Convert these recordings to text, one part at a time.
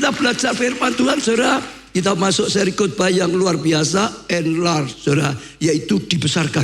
kita belajar firman Tuhan, saudara, kita masuk seri khotbah yang luar biasa, enlarge, saudara, yaitu dibesarkan.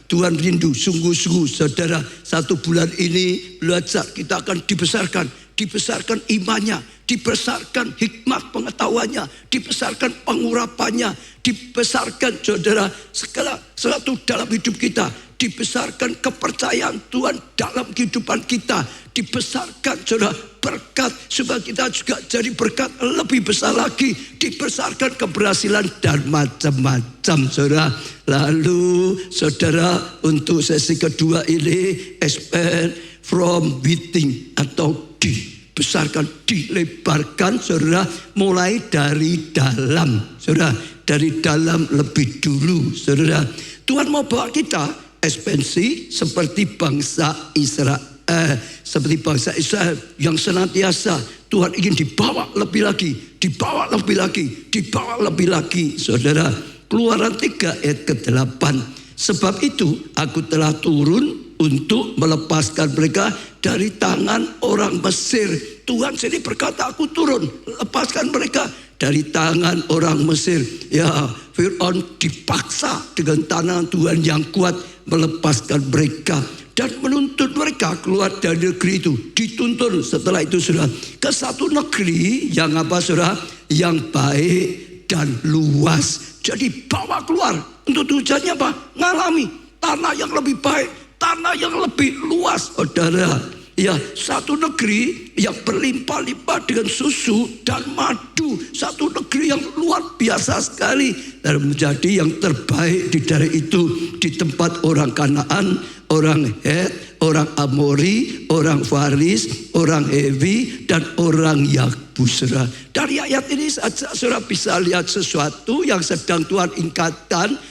Tuhan rindu sungguh-sungguh, saudara, 1 bulan ini belajar kita akan dibesarkan imannya, dibesarkan hikmat pengetahuannya, dibesarkan pengurapannya, dibesarkan, saudara, segala sesuatu dalam hidup kita, dibesarkan kepercayaan Tuhan dalam kehidupan kita, dibesarkan, saudara, berkat supaya kita juga jadi berkat lebih besar lagi, dibesarkan keberhasilan dan macam-macam, saudara. Lalu, saudara, untuk sesi kedua ini, expand from within atau dibesarkan, dilebarkan, saudara, mulai dari dalam, saudara, dari dalam lebih dulu, saudara. Tuhan mau bawa kita ekspansi seperti bangsa Israel, yang senantiasa Tuhan ingin dibawa lebih lagi, saudara. Keluaran 3 ayat ke-8. Sebab itu aku telah turun untuk melepaskan mereka dari tangan orang Mesir. Tuhan sendiri berkata, aku turun, lepaskan mereka dari tangan orang Mesir. Ya, Fir'aun dipaksa dengan tangan Tuhan yang kuat melepaskan mereka dan menuntut mereka keluar dari negeri itu. Dituntun setelah itu, saudara, ke satu negeri yang apa, saudara? Yang baik dan luas. Jadi bawa keluar. Untuk tujuannya apa? Ngalami tanah yang lebih baik, tanah yang lebih luas, saudara. Ya, satu negeri yang berlimpah-limpah dengan susu dan madu. Satu negeri yang luar biasa sekali. Dan menjadi yang terbaik di daerah itu. Di tempat orang Kanaan, orang Het, orang Amori, orang Faris, orang Hewi, dan orang Yakbus. Dari ayat ini saja saudara bisa lihat sesuatu yang sedang Tuhan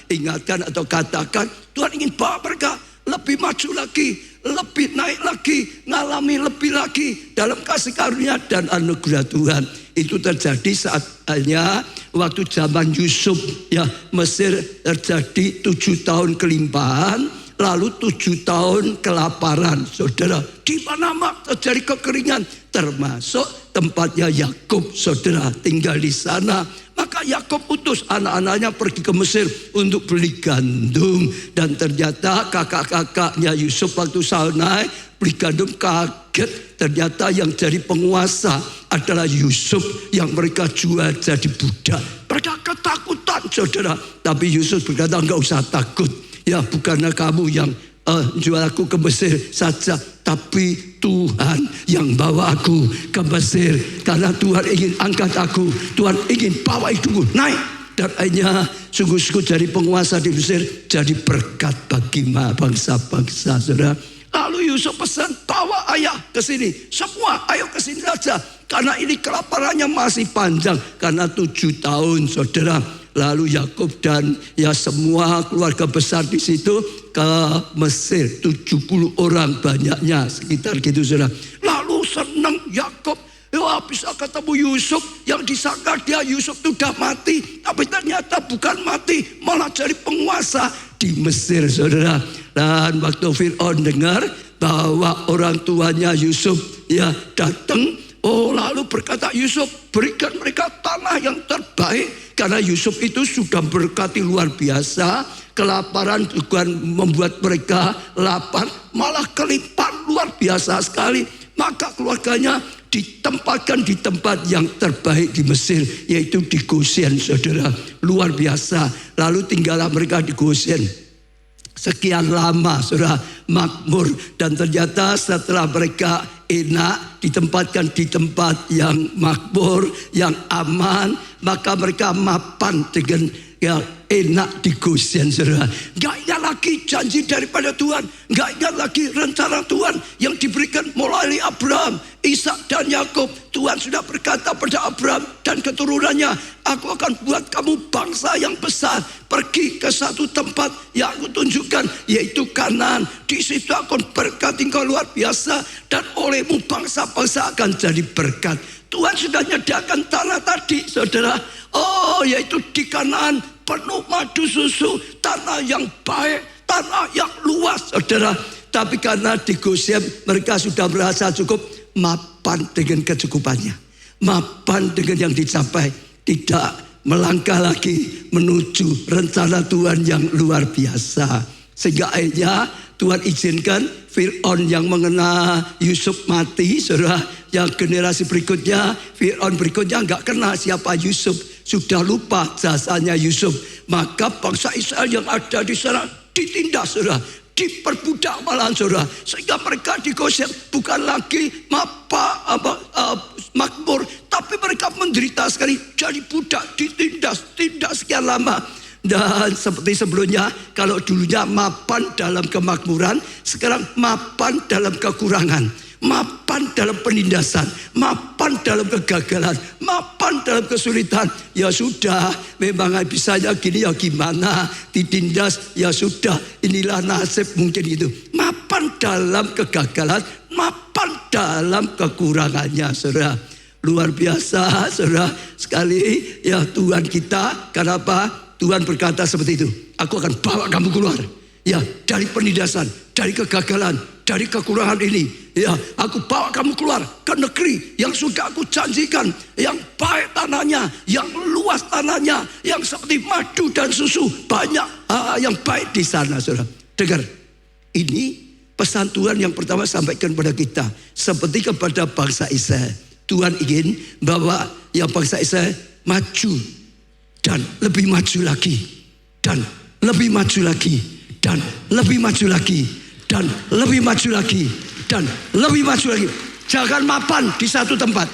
ingatkan atau katakan. Tuhan ingin bawa mereka lebih maju lagi, lebih naik lagi, ngalami lebih lagi dalam kasih karunia dan anugerah Tuhan. Itu terjadi saatnya waktu zaman Yusuf, ya, Mesir terjadi 7 tahun kelimpahan, lalu 7 tahun kelaparan, saudara. Di mana terjadi kekeringan, termasuk tempatnya Yakub, saudara, tinggal di sana. Maka Yakub utus anak-anaknya pergi ke Mesir untuk beli gandum. Dan ternyata kakak-kakaknya Yusuf waktu sana beli gandum kaget. Ternyata yang jadi penguasa adalah Yusuf yang mereka jual jadi budak. Mereka ketakutan, saudara. Tapi Yusuf berkata, enggak usah takut. Ya, bukanlah kamu yang jual aku ke Mesir saja, tapi Tuhan yang bawa aku ke Mesir. Karena Tuhan ingin angkat aku, Tuhan ingin bawa hidupku naik. Dan akhirnya sungguh-sungguh jadi penguasa di Mesir, jadi berkat bagi bangsa-bangsa, saudara. Lalu Yusuf pesan, bawa ayah ke sini, semua ayo ke sini saja, karena ini kelaparannya masih panjang, karena 7 tahun, saudara. Lalu Yakub dan ya semua keluarga besar di situ ke Mesir, 70 orang banyaknya, sekitar gitu, saudara. Lalu senang Yakub, ya bisa ketemu Yusuf yang disangka Yusuf itu sudah mati, tapi ternyata bukan mati, malah jadi penguasa di Mesir, saudara. Dan waktu Fir'aun dengar bahwa orang tuanya Yusuf ya datang, lalu berkata, Yusuf, berikan mereka tanah yang terbaik. Karena Yusuf itu sudah berkati luar biasa. Kelaparan bukan membuat mereka lapar, malah kelimpahan luar biasa sekali. Maka keluarganya ditempatkan di tempat yang terbaik di Mesir, yaitu di Goshen, saudara. Luar biasa. Lalu tinggallah mereka di Goshen sekian lama, saudara, makmur. Dan ternyata setelah mereka enak, ditempatkan di tempat yang makmur, yang aman, maka mereka mapan dengan ya enak di Goshen, saudara. Gak ingat lagi janji daripada Tuhan, gak ingat lagi rencana Tuhan yang diberikan melalui Abraham, Ishak dan Yakub. Tuhan sudah berkata pada Abraham dan keturunannya, aku akan buat kamu bangsa yang besar. Pergi ke satu tempat yang aku tunjukkan, yaitu Kanaan. Di situ aku berkati engkau luar biasa, dan olehmu bangsa-bangsa akan jadi berkat. Tuhan sudah menyediakan tanah tadi, saudara. Yaitu di Kanaan, penuh madu susu, tanah yang baik, tanah yang luas, saudara. Tapi karena di Goshen mereka sudah merasa cukup, mapan dengan kecukupannya. mapan dengan yang dicapai, tidak melangkah lagi menuju rencana Tuhan yang luar biasa. Sehingga akhirnya Tuhan izinkan Fir'aun yang mengena Yusuf mati, saudara. Yang generasi berikutnya, Fir'aun berikutnya nggak kenal siapa Yusuf, sudah lupa jasanya Yusuf. Maka bangsa Israel yang ada di sana ditindas, saudara, diperbudak malahan, saudara, sehingga mereka di Goshen bukan lagi makmur, tapi mereka menderita sekali, jadi budak, ditindas sekian lama. Dan seperti sebelumnya, kalau dulunya mapan dalam kemakmuran, sekarang mapan dalam kekurangan, mapan dalam penindasan, mapan dalam kegagalan, mapan dalam kesulitan. Ya sudah, memang bisanya gini, ya gimana, ditindas, ya sudah, inilah nasib mungkin itu. Mapan dalam kegagalan, mapan dalam kekurangannya, saudara. Luar biasa, saudara. Sekali ya Tuhan kita, kenapa? Tuhan berkata seperti itu, aku akan bawa kamu keluar, ya, dari penindasan, dari kegagalan, dari kekurangan ini. Ya, aku bawa kamu keluar ke negeri yang sudah aku janjikan, yang baik tanahnya, yang luas tanahnya, yang seperti madu dan susu, banyak yang baik di sana, saudara. Dengar, ini pesan Tuhan yang pertama sampaikan kepada kita, seperti kepada bangsa Israel. Tuhan ingin bahwa yang bangsa Israel maju, dan lebih maju lagi, dan lebih maju lagi, dan lebih maju lagi, dan lebih maju lagi, dan lebih maju lagi. Jangan mapan di satu tempat.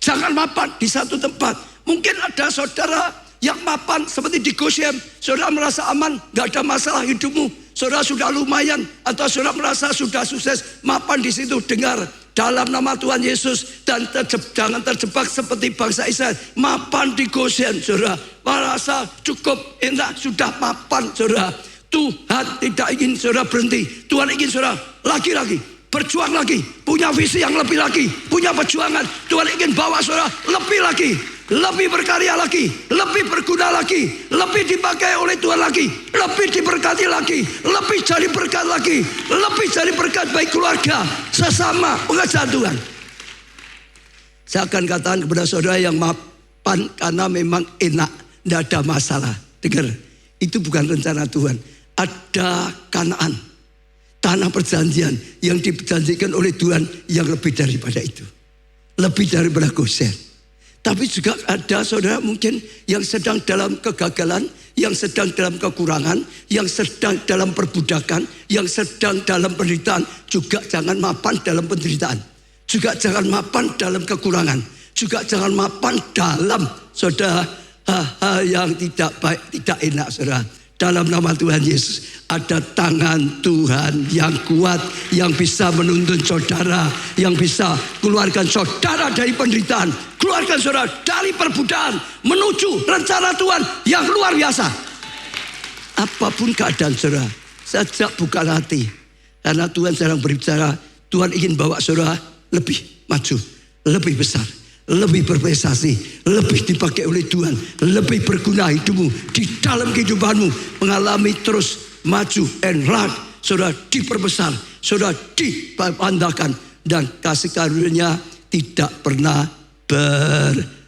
Jangan mapan di satu tempat. Mungkin ada saudara yang mapan seperti di Goshen, saudara merasa aman, gak ada masalah hidupmu, saudara sudah lumayan, atau saudara merasa sudah sukses, mapan di situ. Dengar, dalam nama Tuhan Yesus, dan jangan terjebak seperti bangsa Israel, mapan di Goshen, saudara, merasa cukup enak, sudah mapan, saudara. Tuhan tidak ingin saudara berhenti. Tuhan ingin saudara lagi-lagi berjuang lagi, punya visi yang lebih lagi, punya perjuangan. Tuhan ingin bawa saudara lebih lagi, lebih berkarya lagi, lebih berguna lagi, lebih dipakai oleh Tuhan lagi, lebih diberkati lagi, lebih jadi berkat lagi, lebih jadi berkat baik keluarga, sesama pengajar Tuhan. Saya akan katakan kepada saudara yang mapan karena memang enak, tidak ada masalah. Dengar, itu bukan rencana Tuhan. Ada Kanaan, tanah perjanjian yang dijanjikan oleh Tuhan yang lebih daripada itu, lebih daripada Goshen. Tapi juga ada saudara mungkin yang sedang dalam kegagalan, yang sedang dalam kekurangan, yang sedang dalam perbudakan, yang sedang dalam penderitaan. Juga jangan mapan dalam penderitaan, juga jangan mapan dalam kekurangan, juga jangan mapan dalam saudara hal-hal yang tidak baik, tidak enak, saudara. Dalam nama Tuhan Yesus, ada tangan Tuhan yang kuat, yang bisa menuntun saudara, yang bisa keluarkan saudara dari penderitaan, keluarkan saudara dari perbudakan, menuju rencana Tuhan yang luar biasa. Apapun keadaan saudara, sejak buka hati, karena Tuhan sedang berbicara. Tuhan ingin bawa saudara lebih maju, lebih besar, lebih berprestasi, lebih dipakai oleh Tuhan, lebih berguna hidupmu di dalam kehidupanmu, mengalami terus maju and run, saudara diperbesar, saudara dipandangkan, dan kasih karunia tidak pernah berhenti.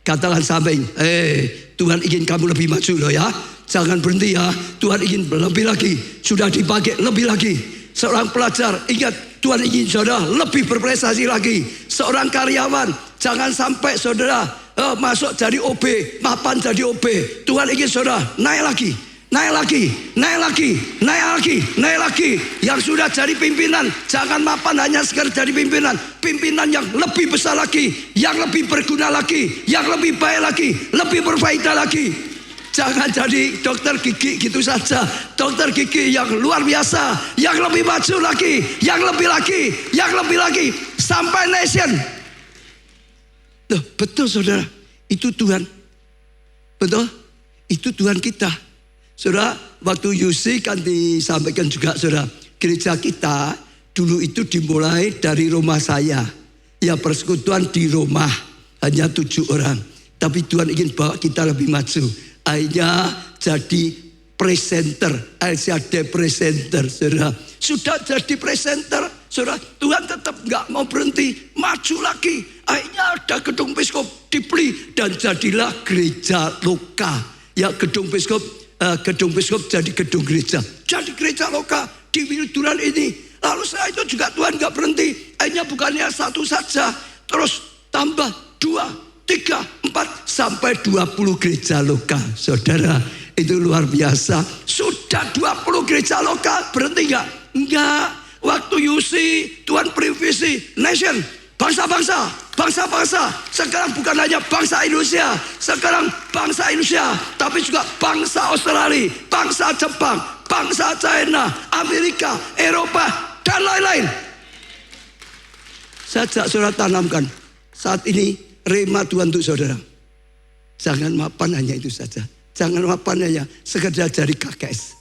Katakan samping, Tuhan ingin kamu lebih maju loh ya, jangan berhenti ya. Tuhan ingin lebih lagi, sudah dipakai lebih lagi. Seorang pelajar, ingat, Tuhan ingin saudara lebih berprestasi lagi. Seorang karyawan, jangan sampai saudara masuk jadi OB, mapan jadi OB. Tuhan ingin saudara naik lagi, naik lagi, naik lagi, naik lagi, naik lagi. Yang sudah jadi pimpinan, jangan mapan hanya sekedar jadi pimpinan. Pimpinan yang lebih besar lagi, yang lebih berguna lagi, yang lebih baik lagi, lebih berfaedah lagi. Jangan jadi dokter gigi gitu saja. Dokter gigi yang luar biasa, yang lebih maju lagi, yang lebih lagi, yang lebih lagi, sampai nation. Loh, betul saudara, itu Tuhan. Betul, itu Tuhan kita. Saudara, waktu UC kan disampaikan juga saudara, gereja kita dulu itu dimulai dari rumah saya. Ya, persekutuan di rumah, hanya 7 orang. Tapi Tuhan ingin bawa kita lebih maju. Akhirnya jadi presenter, LCD presenter, saudara. Sudah jadi presenter, Saudara, Tuhan tetap nggak mau berhenti, maju lagi. Akhirnya ada gedung piskop dibeli dan jadilah gereja loka. Ya, gedung piskop jadi gedung gereja. Jadi gereja loka di Wilduran ini. Lalu setelah itu juga Tuhan nggak berhenti. Akhirnya bukannya satu saja, terus tambah 2, 3, 4 sampai 20 gereja loka. Saudara, itu luar biasa. Sudah 20 gereja loka, berhenti nggak? Enggak. Waktu UC, Tuhan previsi nation, bangsa-bangsa. Sekarang bukan hanya bangsa Indonesia, sekarang bangsa Indonesia, tapi juga bangsa Australia, bangsa Jepang, bangsa China, Amerika, Eropa, dan lain-lain. Saya saudara tanamkan saat ini rema Tuhan untuk saudara. Jangan mapan hanya itu saja. Jangan mapan hanya sekedar dari KKS.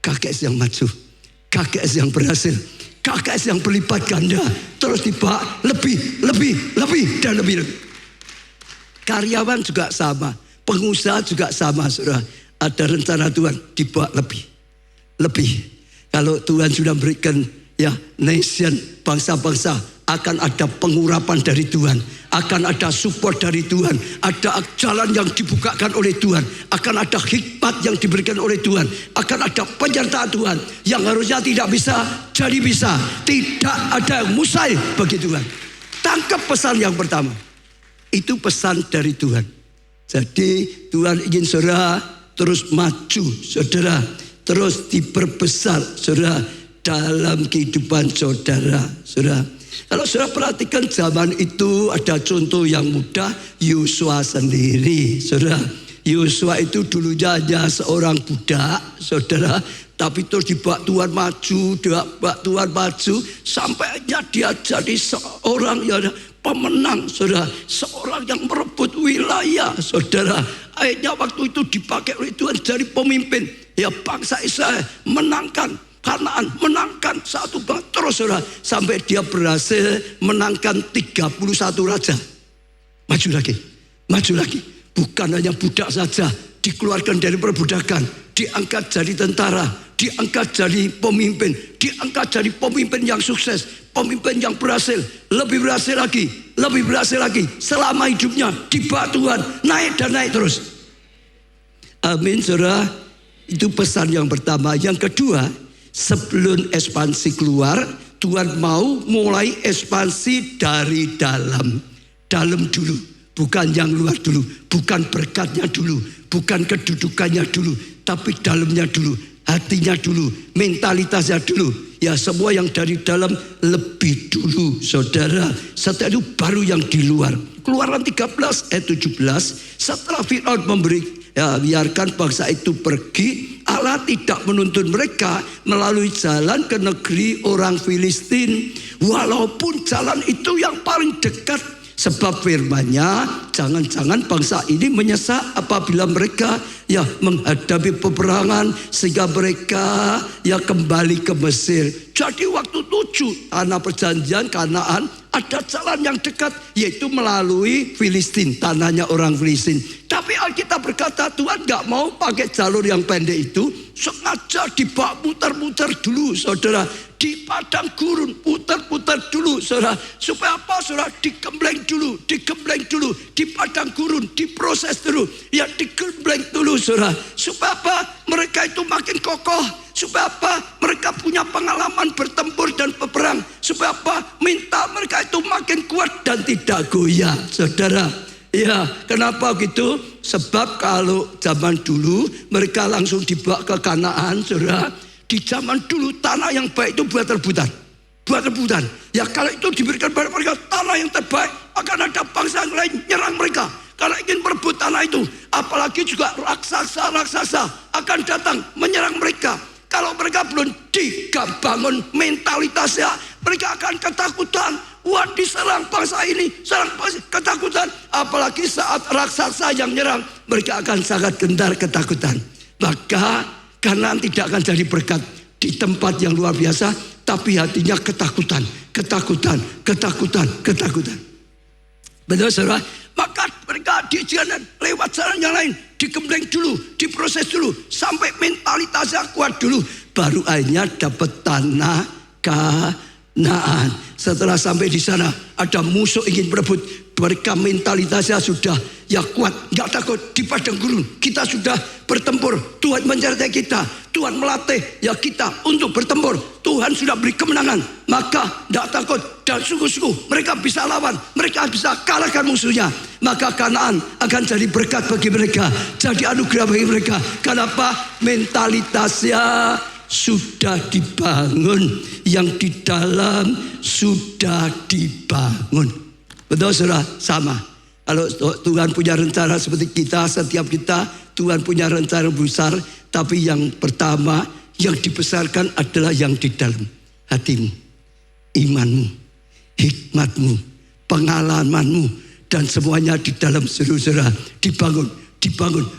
KKS yang maju. KKS yang berhasil, KKS yang berlipat ganda, terus tiba lebih, dan lebih. Karyawan juga sama, pengusaha juga sama, saudara. Ada rencana Tuhan dibawa lebih. Kalau Tuhan sudah berikan ya nation, bangsa-bangsa, akan ada pengurapan dari Tuhan, akan ada support dari Tuhan, ada jalan yang dibukakan oleh Tuhan, akan ada hikmat yang diberikan oleh Tuhan, akan ada penyertaan Tuhan yang harusnya tidak bisa jadi bisa. Tidak ada yang mustahil bagi Tuhan. Tangkap pesan yang pertama, itu pesan dari Tuhan. Jadi Tuhan ingin saudara terus maju, saudara terus diperbesar, saudara dalam kehidupan saudara. Kalau saudara perhatikan zaman itu ada contoh yang mudah, Yosua sendiri. Saudara, Yosua itu dulunya hanya seorang budak, saudara. Tapi terus dibawa Tuhan maju, sampai dia jadi seorang yang pemenang, saudara. Seorang yang merebut wilayah, saudara. Akhirnya waktu itu dipakai oleh Tuhan jadi pemimpin. Ya, bangsa Israel menangkan Kanaan, menangkan satu bangsa terus, saudara, sampai dia berhasil menangkan 31 raja. Maju lagi. Bukan hanya budak saja, dikeluarkan dari perbudakan, diangkat jadi tentara, diangkat jadi pemimpin, diangkat jadi pemimpin yang sukses, pemimpin yang berhasil, lebih berhasil lagi. Selama hidupnya dibawa Tuhan naik dan naik terus. Amin, saudara. Itu pesan yang pertama. Yang kedua, sebelum ekspansi keluar, Tuhan mau mulai ekspansi dari dalam dulu, bukan yang luar dulu, bukan berkatnya dulu, bukan kedudukannya dulu, tapi dalamnya dulu, hatinya dulu, mentalitasnya dulu. Ya, semua yang dari dalam lebih dulu, saudara. Setelah itu baru yang di luar. Keluaran 13 ayat 17, setelah Firaun biarkan bangsa itu pergi, Allah tidak menuntun mereka melalui jalan ke negeri orang Filistin, walaupun jalan itu yang paling dekat. Sebab firman-Nya, jangan-jangan bangsa ini menyesal apabila mereka menghadapi peperangan, sehingga mereka kembali ke Mesir. Jadi waktu 7 tanah perjanjian Kanaan ada jalan yang dekat, yaitu melalui Filistin, tanahnya orang Filistin. Tapi Alkitab berkata Tuhan gak mau pakai jalur yang pendek itu, sengaja dibawa muter-muter dulu, saudara. Di padang gurun putar-putar dulu, saudara. Supaya apa, saudara? Digembleng dulu, di padang gurun diproses dulu, digembleng dulu, saudara. Supaya apa? Mereka itu makin kokoh. Supaya apa? Mereka punya pengalaman bertempur dan berperang. Supaya apa? Mental mereka itu makin kuat dan tidak goyah, saudara. Ya, kenapa gitu? Sebab kalau zaman dulu mereka langsung dibawa ke Kanaan, saudara. Di zaman dulu tanah yang baik itu buat rebutan. Ya, kalau itu diberikan pada mereka tanah yang terbaik, akan ada bangsa yang lain nyerang mereka karena ingin merebut tanah itu. Apalagi juga raksasa akan datang menyerang mereka. Kalau mereka belum dibangun mentalitasnya, mereka akan ketakutan. Wah, diserang bangsa ini, ketakutan. Apalagi saat raksasa yang nyerang, mereka akan sangat gentar ketakutan. Maka Kanaan tidak akan jadi berkat di tempat yang luar biasa, tapi hatinya ketakutan. Betul, saudara? Maka mereka dijalan lewat jalan yang lain, digembleng dulu, diproses dulu, sampai mentalitasnya kuat dulu, baru akhirnya dapat tanah Nah, setelah sampai di sana ada musuh ingin berebut. Mereka mentalitasnya sudah ya kuat, nggak takut di padang gurun. Kita sudah bertempur, Tuhan menyertai kita, Tuhan melatih ya kita untuk bertempur. Tuhan sudah beri kemenangan, maka nggak takut dan sungguh-sungguh mereka bisa lawan, mereka bisa kalahkan musuhnya. Maka Kanaan akan jadi berkat bagi mereka, jadi anugerah bagi mereka. Kenapa? Mentalitasnya sudah dibangun, yang di dalam sudah dibangun. Betul saudara? Sama. Kalau Tuhan punya rencana seperti kita, setiap kita Tuhan punya rencana besar. Tapi yang pertama yang dibesarkan adalah yang di dalam hatimu, imanmu, hikmatmu, pengalamanmu, dan semuanya di dalam saudara dibangun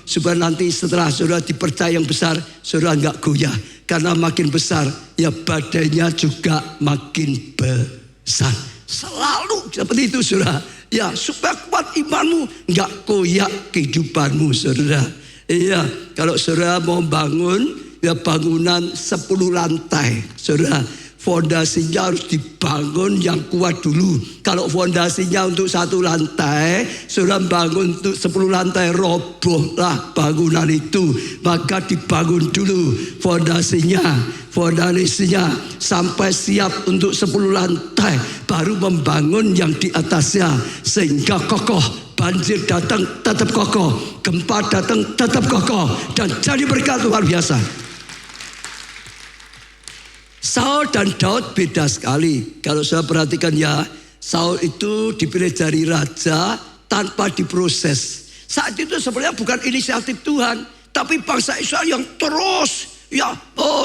supaya nanti setelah saudara dipercaya yang besar, saudara enggak goyah. Karena makin besar ya badainya juga makin besar. Selalu seperti itu saudara. Ya, supaya kuat imanmu, enggak koyak kehidupanmu saudara. Iya, kalau saudara mau bangun ya bangunan 10 lantai saudara, fondasinya harus dibangun yang kuat dulu. Kalau fondasinya untuk 1 lantai, saudara bangun untuk 10 lantai, robohlah bangunan itu. Maka dibangun dulu fondasinya sampai siap untuk 10 lantai, baru membangun yang di atasnya sehingga kokoh. Banjir datang tetap kokoh, gempa datang tetap kokoh, dan jadi berkat luar biasa. Saul dan Daud beda sekali. Kalau saya perhatikan ya, Saul itu dipilih dari raja tanpa diproses. Saat itu sebenarnya bukan inisiatif Tuhan, tapi bangsa Israel yang terus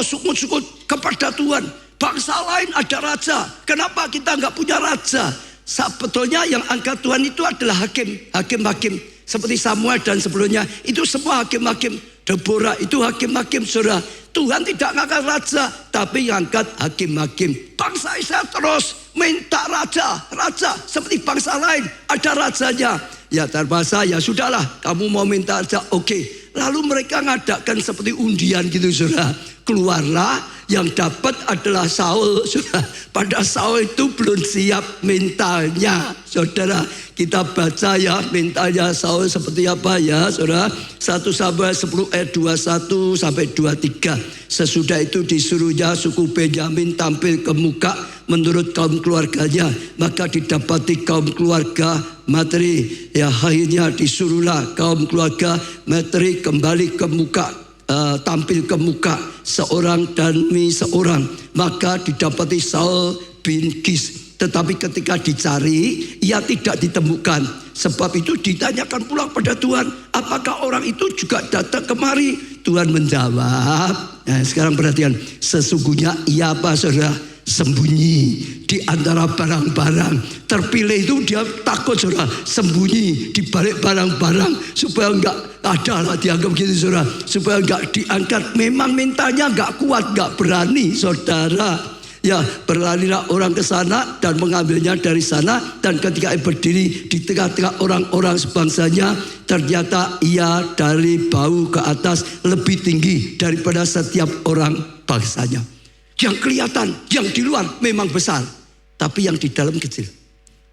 sukut-sukut kepada Tuhan. Bangsa lain ada raja, kenapa kita nggak punya raja? Sebetulnya yang angkat Tuhan itu adalah hakim-hakim seperti Samuel dan sebelumnya. Itu semua hakim-hakim. Deborah itu hakim-hakim saudara. Tuhan tidak ngangkat raja, tapi ngangkat hakim-hakim. Bangsa Israel terus minta raja seperti bangsa lain ada rajanya. Ya terpaksa ya sudahlah, kamu mau minta raja, oke. Lalu mereka ngadakan seperti undian gitu saudara. Keluarlah yang dapat adalah Saul saudara. Pada Saul itu belum siap mentalnya saudara. Kita baca ya mentalnya Saul seperti apa ya saudara. 1 Samuel 10 ayat 21 sampai 23. Sesudah itu disuruhnya suku Benyamin tampil ke muka menurut kaum keluarganya. Maka didapati kaum keluarga Matri. Ya akhirnya disuruhlah kaum keluarga Matri kembali ke muka, tampil ke muka seorang demi seorang. Maka didapati Saul bin Kis. Tetapi ketika dicari, ia tidak ditemukan. Sebab itu ditanyakan pulang pada Tuhan, apakah orang itu juga datang kemari? Tuhan menjawab, nah sekarang perhatian, sesungguhnya ia apa saudara? Sembunyi di antara barang-barang. Terpilih itu dia takut saudara, sembunyi di balik barang-barang supaya enggak ada lah dianggap gitu saudara, supaya enggak diangkat. Memang mentalnya enggak kuat, enggak berani saudara. Ya berlarilah orang ke sana dan mengambilnya dari sana. Dan ketika ia berdiri di tengah-tengah orang-orang sebangsanya, ternyata ia dari bau ke atas lebih tinggi daripada setiap orang bangsanya. Yang kelihatan, yang di luar memang besar, tapi yang di dalam kecil.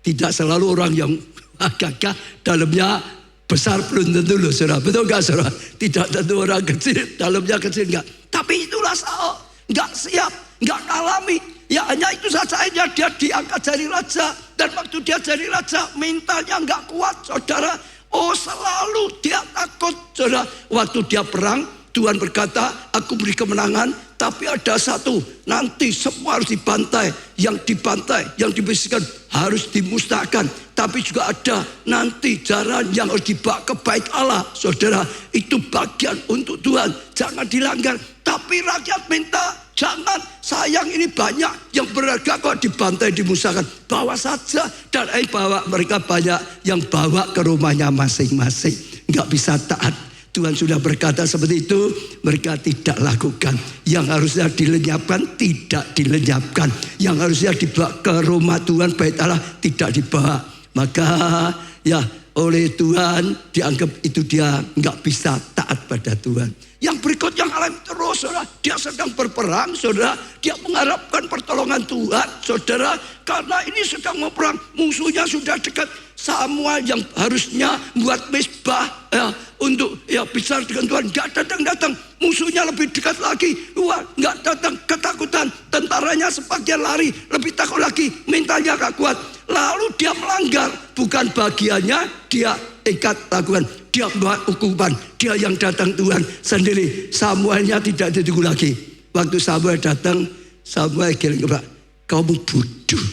Tidak selalu orang yang gagah dalamnya besar belum tentu loh saudara. Betul gak saudara? Tidak tentu orang kecil dalamnya kecil enggak. Tapi itulah Saul, enggak siap, enggak alami. Ya hanya itu saja dia diangkat jadi raja. Dan waktu dia jadi raja mentalnya enggak kuat saudara. Oh selalu dia takut saudara. Waktu dia perang Tuhan berkata aku beri kemenangan. Tapi ada satu, nanti semua harus dibantai. Yang dibantai, yang dibersihkan harus dimusnahkan. Tapi juga ada nanti jalan yang harus dibawa ke bait Allah. Saudara, itu bagian untuk Tuhan. Jangan dilanggar. Tapi rakyat minta, jangan, sayang ini banyak yang berharga kok dibantai, dimusnahkan. Bawa saja. Dan bawa mereka banyak yang bawa ke rumahnya masing-masing. Enggak bisa taat. Tuhan sudah berkata seperti itu, mereka tidak lakukan. Yang harusnya dilenyapkan, tidak dilenyapkan. Yang harusnya dibawa ke rumah Tuhan, bait Allah, tidak dibawa. Maka ya oleh Tuhan, dianggap itu dia nggak bisa taat pada Tuhan. Yang berikut yang alami terus, saudara, dia sedang berperang, saudara, dia mengharapkan pertolongan Tuhan, saudara, karena ini sedang berperang, musuhnya sudah dekat. Samuel yang harusnya buat mesbah ya, untuk ya bicara dengan Tuhan, nggak datang, musuhnya lebih dekat lagi, wah nggak datang, ketakutan, tentaranya sebagian lari, lebih takut lagi, mentalnya gak kuat. Lalu dia melanggar, bukan bagiannya, dia ikat lakukan, dia buat hukuman, dia yang datang Tuhan sendiri. Samuelnya tidak ditunggu lagi. Waktu Samuel datang, Samuel giling kepala, kamu bodoh,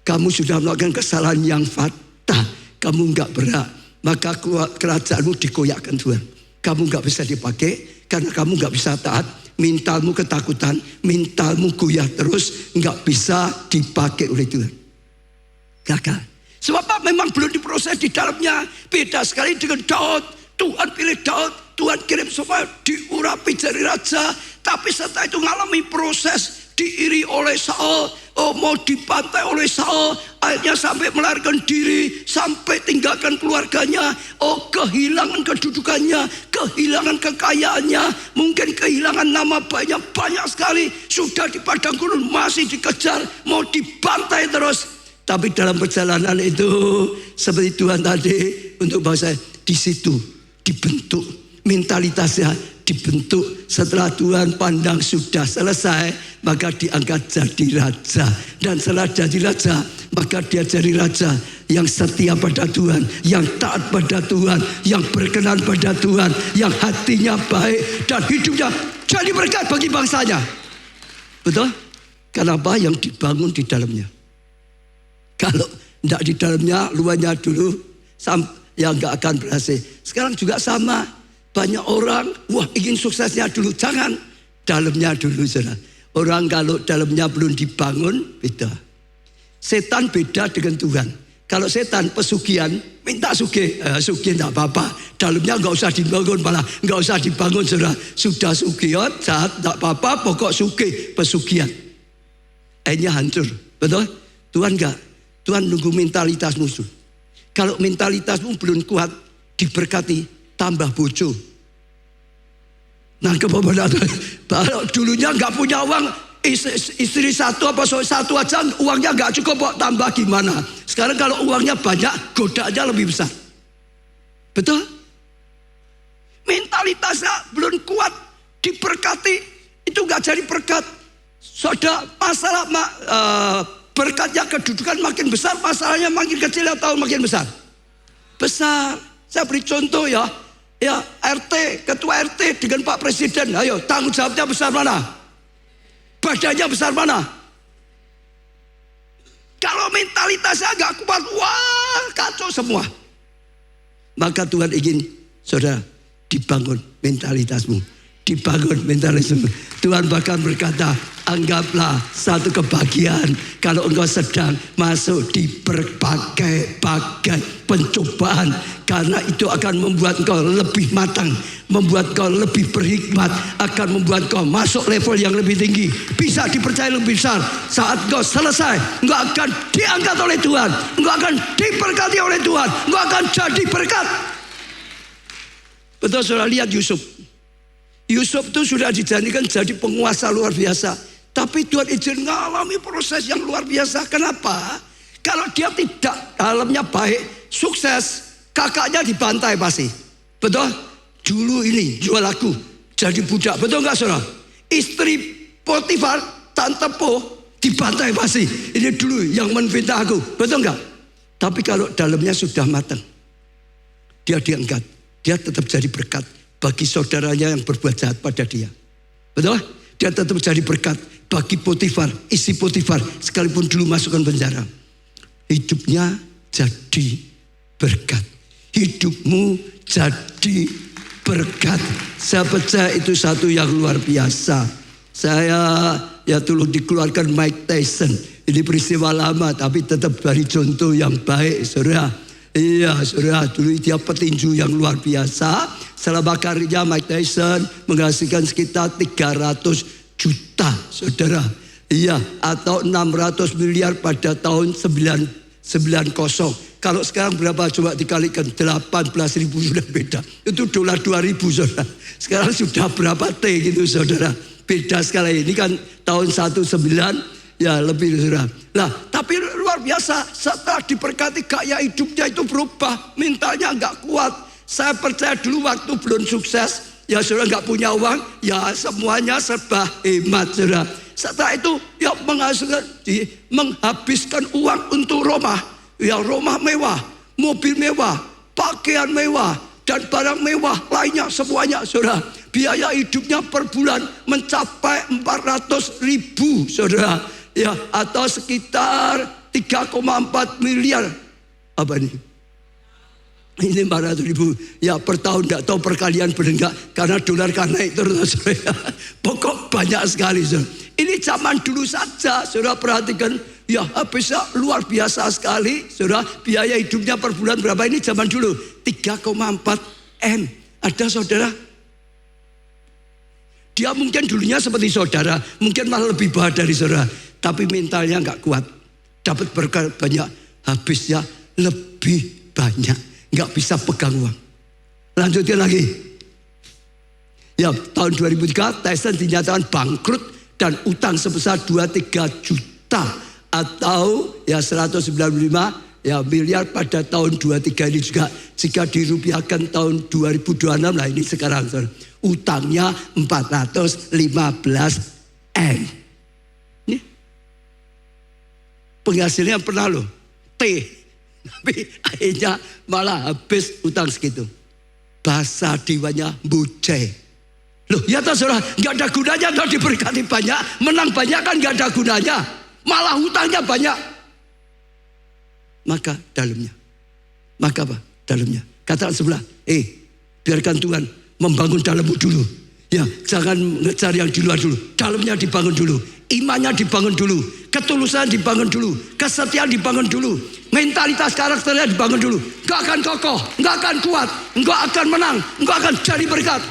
kamu sudah melakukan kesalahan yang fatal, kamu nggak berhak, maka kerajaanmu dikoyakkan Tuhan. Kamu nggak bisa dipakai karena kamu nggak bisa taat, mentalmu ketakutan, mentalmu goyah terus, nggak bisa dipakai oleh Tuhan. Gagal. Sebab memang belum diproses di dalamnya. Beda sekali dengan Daud. Tuhan pilih Daud, Tuhan kirim supaya diurapi jadi raja. Tapi setelah itu ngalami proses, diiri oleh Saul, mau dibantai oleh Saul, akhirnya sampai melarikan diri, sampai tinggalkan keluarganya, kehilangan kedudukannya, kehilangan kekayaannya, mungkin kehilangan nama banyak sekali, sudah di padang gurun masih dikejar, mau dibantai terus. Tapi dalam perjalanan itu, seperti Tuhan tadi untuk bangsa, di situ dibentuk mentalitasnya, dibentuk. Setelah Tuhan pandang sudah selesai, maka diangkat jadi raja. Dan setelah jadi raja, maka dia jadi raja yang setia pada Tuhan, yang taat pada Tuhan, yang berkenan pada Tuhan, yang hatinya baik dan hidupnya jadi berkat bagi bangsanya. Betul? Kenapa? Yang dibangun di dalamnya. Kalau tidak di dalamnya, luarnya dulu, ya nggak akan berhasil. Sekarang juga sama. Banyak orang, wah ingin suksesnya dulu. Jangan, dalamnya dulu, saudara. Orang kalau dalamnya belum dibangun, beda. Setan beda dengan Tuhan. Kalau setan pesugihan, minta sugih. Sugih tidak apa-apa. Dalamnya nggak usah dibangun, malah nggak usah dibangun, saudara. Sudah sugihan, jahat, tidak apa-apa, pokok sugih, pesugihan. Akhirnya hancur, betul? Tuhan enggak. Tuhan nunggu mentalitas musuh. Kalau mentalitasmu belum kuat, diberkati, tambah bojo. Nah, kalau dulunya nggak punya uang, istri satu apa satu aja, uangnya nggak cukup, kok tambah gimana? Sekarang kalau uangnya banyak, godaannya lebih besar. Betul? Mentalitasnya belum kuat, diberkati, itu nggak jadi berkat. Saudara, masalah berkatnya kedudukan makin besar, masalahnya makin kecil atau makin besar? Besar. Saya beri contoh ya RT, ketua RT dengan Pak Presiden, ayo tanggung jawabnya besar mana? Badannya besar mana? Kalau mentalitasnya agak kuat, wah kacau semua. Maka Tuhan ingin saudara dibangun mentalitasmu, dibangun mentalitasmu. Tuhan bahkan berkata, anggaplah satu kebahagiaan kalau engkau sedang masuk di berbagai pencobaan, karena itu akan membuat engkau lebih matang, membuat engkau lebih berhikmat, akan membuat engkau masuk level yang lebih tinggi, bisa dipercaya lebih besar. Saat engkau selesai, engkau akan diangkat oleh Tuhan, engkau akan diberkati oleh Tuhan, engkau akan jadi berkat. Betul, saudara, lihat Yusuf. Yusuf itu sudah dijadikan jadi penguasa luar biasa. Tapi Tuhan izin mengalami proses yang luar biasa. Kenapa? Kalau dia tidak dalamnya baik, sukses, kakaknya dibantai pasti. Betul? Dulu ini jual aku jadi budak. Betul nggak, saudara? Istri Potifar, Tante Po, dibantai pasti. Ini dulu yang menfitnah aku. Betul nggak? Tapi kalau dalamnya sudah matang, dia diangkat. Dia tetap jadi berkat bagi saudaranya yang berbuat jahat pada dia. Betul? Dia tetap jadi berkat bagi Potifar, istri Potifar, sekalipun dulu masukkan penjara. Hidupnya jadi berkat. Hidupmu jadi berkat. Saya percaya itu satu yang luar biasa. Saya dulu dikeluarkan Mike Tyson. Ini peristiwa lama, tapi tetap dari contoh yang baik, saudara. Iya, saudara, dulu dia petinju yang luar biasa. Selama karirnya Mike Tyson menghasilkan sekitar 300 juta, saudara. Iya, atau 600 miliar pada tahun 90. Kalau sekarang berapa coba dikalikan 18.000 sudah beda. Itu dolar 2.000 saudara. Sekarang sudah berapa T gitu saudara. Beda sekali. Ini kan tahun 19 ya lebih saudara. Nah tapi luar biasa setelah diberkati gaya hidupnya itu berubah. Mentalnya nggak kuat. Saya percaya dulu waktu belum sukses. Ya saudara nggak punya uang, ya semuanya serba hemat saudara. Setelah itu ya menghabiskan uang untuk rumah. Ya rumah mewah, mobil mewah, pakaian mewah, dan barang mewah lainnya semuanya saudara. Biaya hidupnya per bulan mencapai 400.000 saudara. Ya atau sekitar 3,4 miliar. Apa ini? Ini 400.000 ya per tahun, nggak tahu perkalian benar nggak karena dolar kan naik terus. Pokok banyak sekali saudara. Ini zaman dulu saja saudara perhatikan ya bisa luar biasa sekali saudara. Biaya hidupnya per bulan berapa ini zaman dulu 3,4 M. Ada saudara? Dia mungkin dulunya seperti saudara, mungkin malah lebih bawah dari saudara, tapi mentalnya nggak kuat. Dapat berkah banyak, habisnya lebih banyak. Nggak bisa pegang uang. Lanjutkan lagi. Ya tahun 2003 Tyson dinyatakan bangkrut dan utang sebesar 23 juta atau ya 195 ya miliar pada tahun 23 ini juga. Jika dirupiahkan tahun 2026 lah ini sekarang utangnya 415 M. Ini penghasilnya pernah loh T. Tapi akhirnya malah habis utang segitu. Bahasa diwanya buceh. Loh ya toh saudara, gak ada gunanya toh diberkati banyak. Menang banyak kan gak ada gunanya. Malah hutangnya banyak. Maka dalamnya. Maka apa? Dalamnya. Katakan sebelah, biarkan Tuhan membangun dalammu dulu. Ya, jangan ngejar yang di luar dulu. Dalamnya dibangun dulu. Imannya dibangun dulu. Ketulusan dibangun dulu. Kesetiaan dibangun dulu. Mentalitas karakternya dibangun dulu. Enggak akan kokoh, enggak akan kuat, enggak akan menang, enggak akan jadi berkat.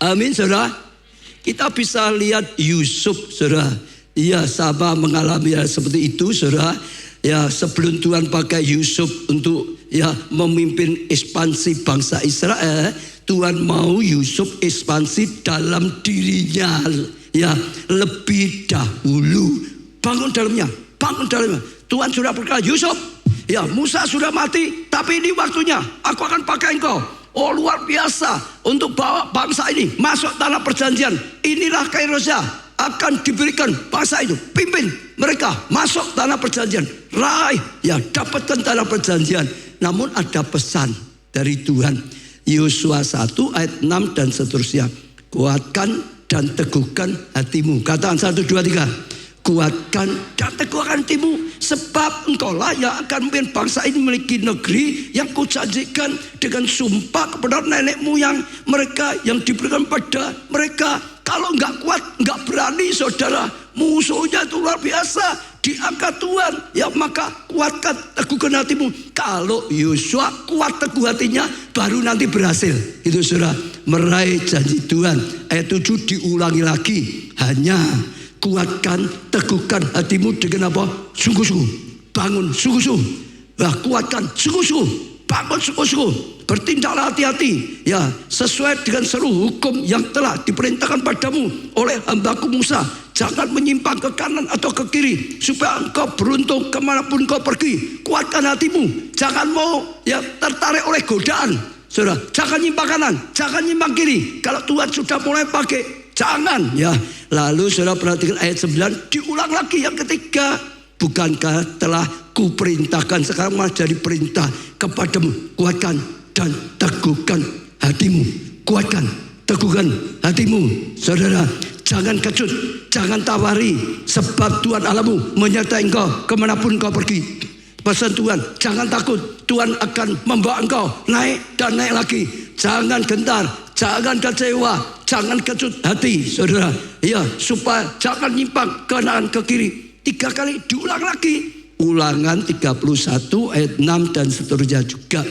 Amin saudara. Kita bisa lihat Yusuf saudara. Iya sama mengalami seperti itu saudara. Ya sebelum Tuhan pakai Yusuf untuk ya memimpin ekspansi bangsa Israel, Tuhan mau Yusuf ekspansi dalam dirinya ya lebih dahulu. Bangun dalamnya, bangun dalamnya. Tuhan sudah berkata, Yusuf, ya Musa sudah mati, tapi ini waktunya. Aku akan pakai engkau. Oh luar biasa untuk bawa bangsa ini masuk tanah perjanjian. Inilah Kairosnya akan diberikan bangsa itu. Pimpin mereka masuk tanah perjanjian. Raih, ya dapatkan tanah perjanjian. Namun ada pesan dari Tuhan. Yosua 1 ayat 6 dan seterusnya. Kuatkan dan teguhkan hatimu. Katakan 1, 2, 3. Kuatkan dan teguhkan hatimu, sebab engkaulah yang akan memimpin bangsa ini memiliki negeri yang kujanjikan dengan sumpah kepada nenek moyang mereka yang diberikan pada mereka. Kalau enggak kuat, enggak berani saudara, musuhnya itu luar biasa. Diangkat Tuhan, ya maka kuatkan teguhkan hatimu. Kalau Yosua kuat teguh hatinya, baru nanti berhasil. Itu saudara, meraih janji Tuhan. Ayat 7 diulangi lagi. Hanya kuatkan, teguhkan hatimu dengan apa? Sungguh-sungguh. Bangun sungguh-sungguh. Nah, kuatkan sungguh-sungguh. Bangun sungguh-sungguh. Bertindaklah hati-hati. Ya, sesuai dengan seluruh hukum yang telah diperintahkan padamu oleh hambaku Musa. Jangan menyimpang ke kanan atau ke kiri, supaya engkau beruntung kemanapun engkau pergi. Kuatkan hatimu. Jangan mau ya tertarik oleh godaan. Saudara, jangan nyimpang kanan, jangan nyimpang kiri. Kalau Tuhan sudah mulai pakai, jangan ya. Lalu saudara perhatikan ayat 9 diulang lagi yang ketiga. Bukankah telah kuperintahkan, sekarang malah jadi perintah kepadamu. Kuatkan dan teguhkan hatimu. Kuatkan, teguhkan hatimu. Saudara, jangan kecut, jangan tawari, sebab Tuhan Allahmu menyertai engkau kemanapun engkau pergi. Pesan Tuhan, jangan takut, Tuhan akan membawa engkau naik dan naik lagi. Jangan gentar, jangan kecewa, jangan kecut hati, saudara. Ya, supaya jangan nyimpang ke kanan ke kiri. 3 kali diulang lagi. Ulangan 31 ayat 6 dan seterusnya juga.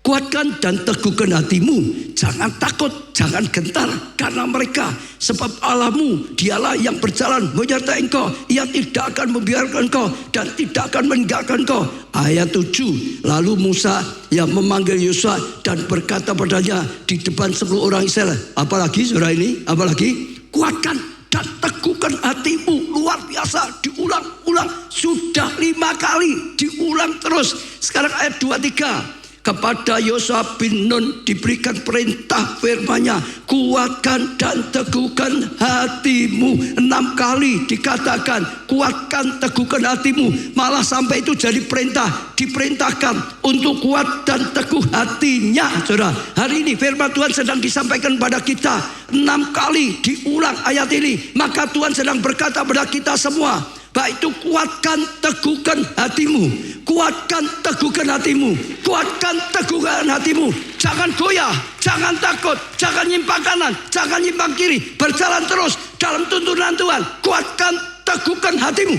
Kuatkan dan teguhkan hatimu. Jangan takut, jangan gentar karena mereka. Sebab Allahmu, dialah yang berjalan menyertai engkau. Ia tidak akan membiarkan engkau dan tidak akan meninggalkan engkau. Ayat 7. Lalu Musa yang memanggil Yosua dan berkata padanya di depan 10 orang Israel. Apalagi surah ini? Apalagi? Kuatkan dan teguhkan hatimu. Luar biasa, diulang-ulang. Sudah 5 kali, diulang terus. Sekarang ayat 23. Kepada Yosua bin Nun diberikan perintah firman-Nya, kuatkan dan teguhkan hatimu. 6 kali dikatakan kuatkan, teguhkan hatimu. Malah sampai itu jadi perintah, diperintahkan untuk kuat dan teguh hatinya. Saudara, hari ini firman Tuhan sedang disampaikan pada kita 6 kali diulang ayat ini. Maka Tuhan sedang berkata pada kita semua, baik itu kuatkan, teguhkan hatimu. Kuatkan, teguhkan hatimu. Kuatkan, teguhkan hatimu. Jangan goyah, jangan takut, jangan nyimpang kanan, jangan nyimpang kiri. Berjalan terus dalam tuntunan Tuhan. Kuatkan, teguhkan hatimu.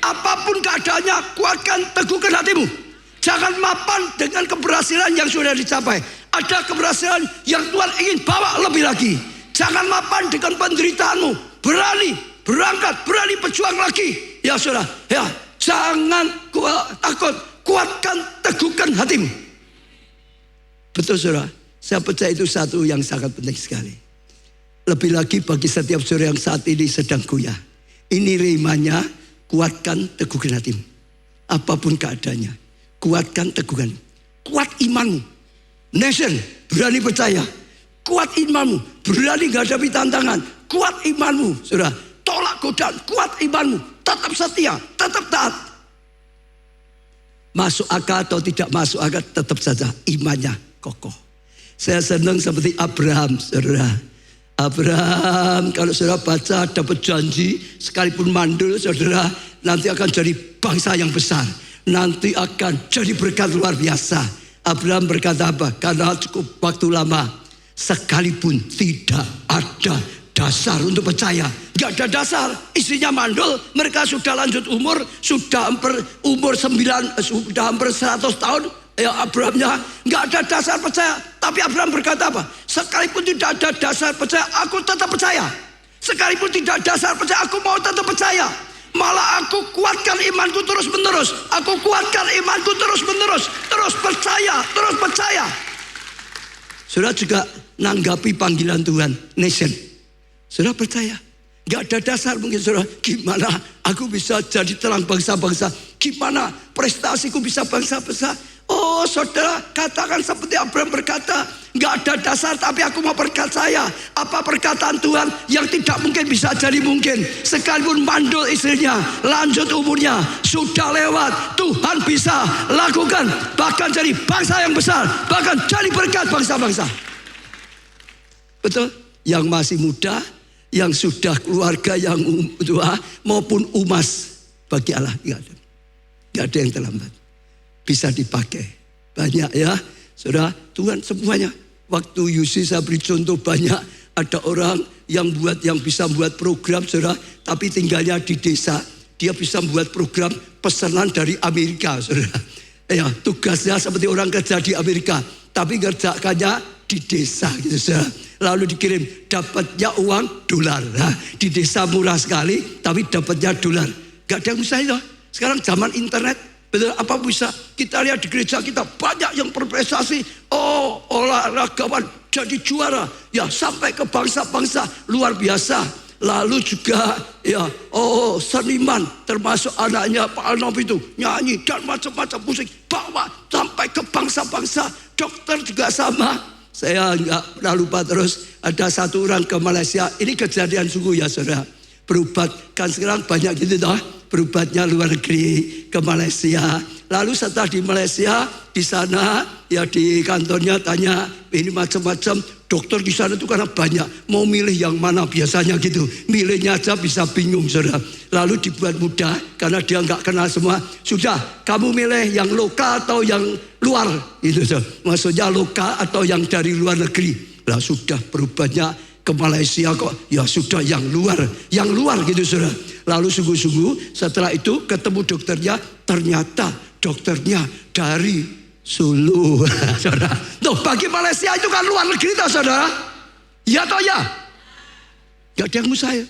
Apapun keadaannya, kuatkan, teguhkan hatimu. Jangan mapan dengan keberhasilan yang sudah dicapai. Ada keberhasilan yang Tuhan ingin bawa lebih lagi. Jangan mapan dengan penderitaanmu. Berani berangkat, berani berjuang lagi. Ya saudara, ya, jangan takut, kuatkan, teguhkan hatimu. Betul saudara, saya percaya itu satu yang sangat penting sekali. Lebih lagi bagi setiap saudara yang saat ini sedang goyah. Ini remanya, kuatkan, teguhkan hatimu. Apapun keadaannya, kuatkan, teguhkan. Kuat imanmu. Nation, berani percaya. Kuat imanmu, berani menghadapi tantangan. Kuat imanmu, saudara. Tolak godaan, kuat imanmu, tetap setia, tetap taat. Masuk akal atau tidak masuk akal, tetap saja imannya kokoh. Saya senang seperti Abraham, saudara. Abraham, kalau saudara baca dapat janji, sekalipun mandul, saudara, nanti akan jadi bangsa yang besar. Nanti akan jadi berkat luar biasa. Abraham berkata apa? Karena cukup waktu lama, sekalipun tidak ada dasar untuk percaya. Gak ada dasar. Istrinya mandul, mereka sudah lanjut umur, sudah hampir umur 9, sudah hampir 100 tahun. Ya Abrahamnya gak ada dasar percaya. Tapi Abraham berkata apa? Sekalipun tidak ada dasar percaya, aku tetap percaya. Sekalipun tidak ada dasar percaya, aku mau tetap percaya. Malah aku kuatkan imanku terus menerus. Aku kuatkan imanku terus menerus. Terus percaya, terus percaya. Saudara juga nanggapi panggilan Tuhan, nation. Saudara percaya? Gak ada dasar mungkin saudara. Gimana aku bisa jadi terang bangsa-bangsa? Gimana prestasiku bisa bangsa-bangsa? Oh saudara, katakan seperti Abraham berkata, gak ada dasar tapi aku mau percaya. Apa perkataan Tuhan yang tidak mungkin bisa jadi mungkin. Sekalipun mandul istrinya, lanjut umurnya, sudah lewat, Tuhan bisa lakukan. Bahkan jadi bangsa yang besar, bahkan jadi berkat bangsa-bangsa. Betul? Yang masih muda, yang sudah keluarga yang tua maupun umas, bagi Allah gak ada yang terlambat. Bisa dipakai. Banyak ya. Saudara, Tuhan semuanya. Waktu Yusi saya beri contoh banyak. Ada orang yang bisa buat program saudara. Tapi tinggalnya di desa. Dia bisa buat program pesanan dari Amerika saudara. Ya, tugasnya seperti orang kerja di Amerika. Tapi kerjakannya di desa gitu saudara. Lalu dikirim, dapatnya uang dolar. Nah, di desa murah sekali, tapi dapatnya dolar. Gak ada yang mustahil. Sekarang zaman internet. Betul, apa bisa kita lihat di gereja kita banyak yang berprestasi. Oh, olahragawan jadi juara. Ya, sampai ke bangsa-bangsa luar biasa. Lalu juga ya, oh seniman termasuk anaknya Pak Arnold itu nyanyi dan macam-macam musik bawa sampai ke bangsa-bangsa. Dokter juga sama. Saya nggak pernah lupa terus ada satu orang ke Malaysia. Ini kejadian sungguh ya saudara. Berobat kan sekarang banyak gitu toh. Berobatnya luar negeri ke Malaysia. Lalu setelah di Malaysia, di sana ya di kantornya tanya ini macam-macam. Dokter di sana itu karena banyak, mau milih yang mana biasanya gitu. Milihnya aja bisa bingung saudara. Lalu dibuat mudah karena dia nggak kenal semua. Sudah, kamu milih yang lokal atau yang luar itu saudara. Maksudnya lokal atau yang dari luar negeri. Lah sudah berobatnya ke Malaysia kok, ya sudah yang luar gitu saudara. Lalu sungguh-sungguh setelah itu ketemu dokternya, ternyata dokternya dari Sulu. Saudara. Tuh, bagi Malaysia itu kan luar negeri toh, saudara. Ya toh ya. Gak ada yang mustahil.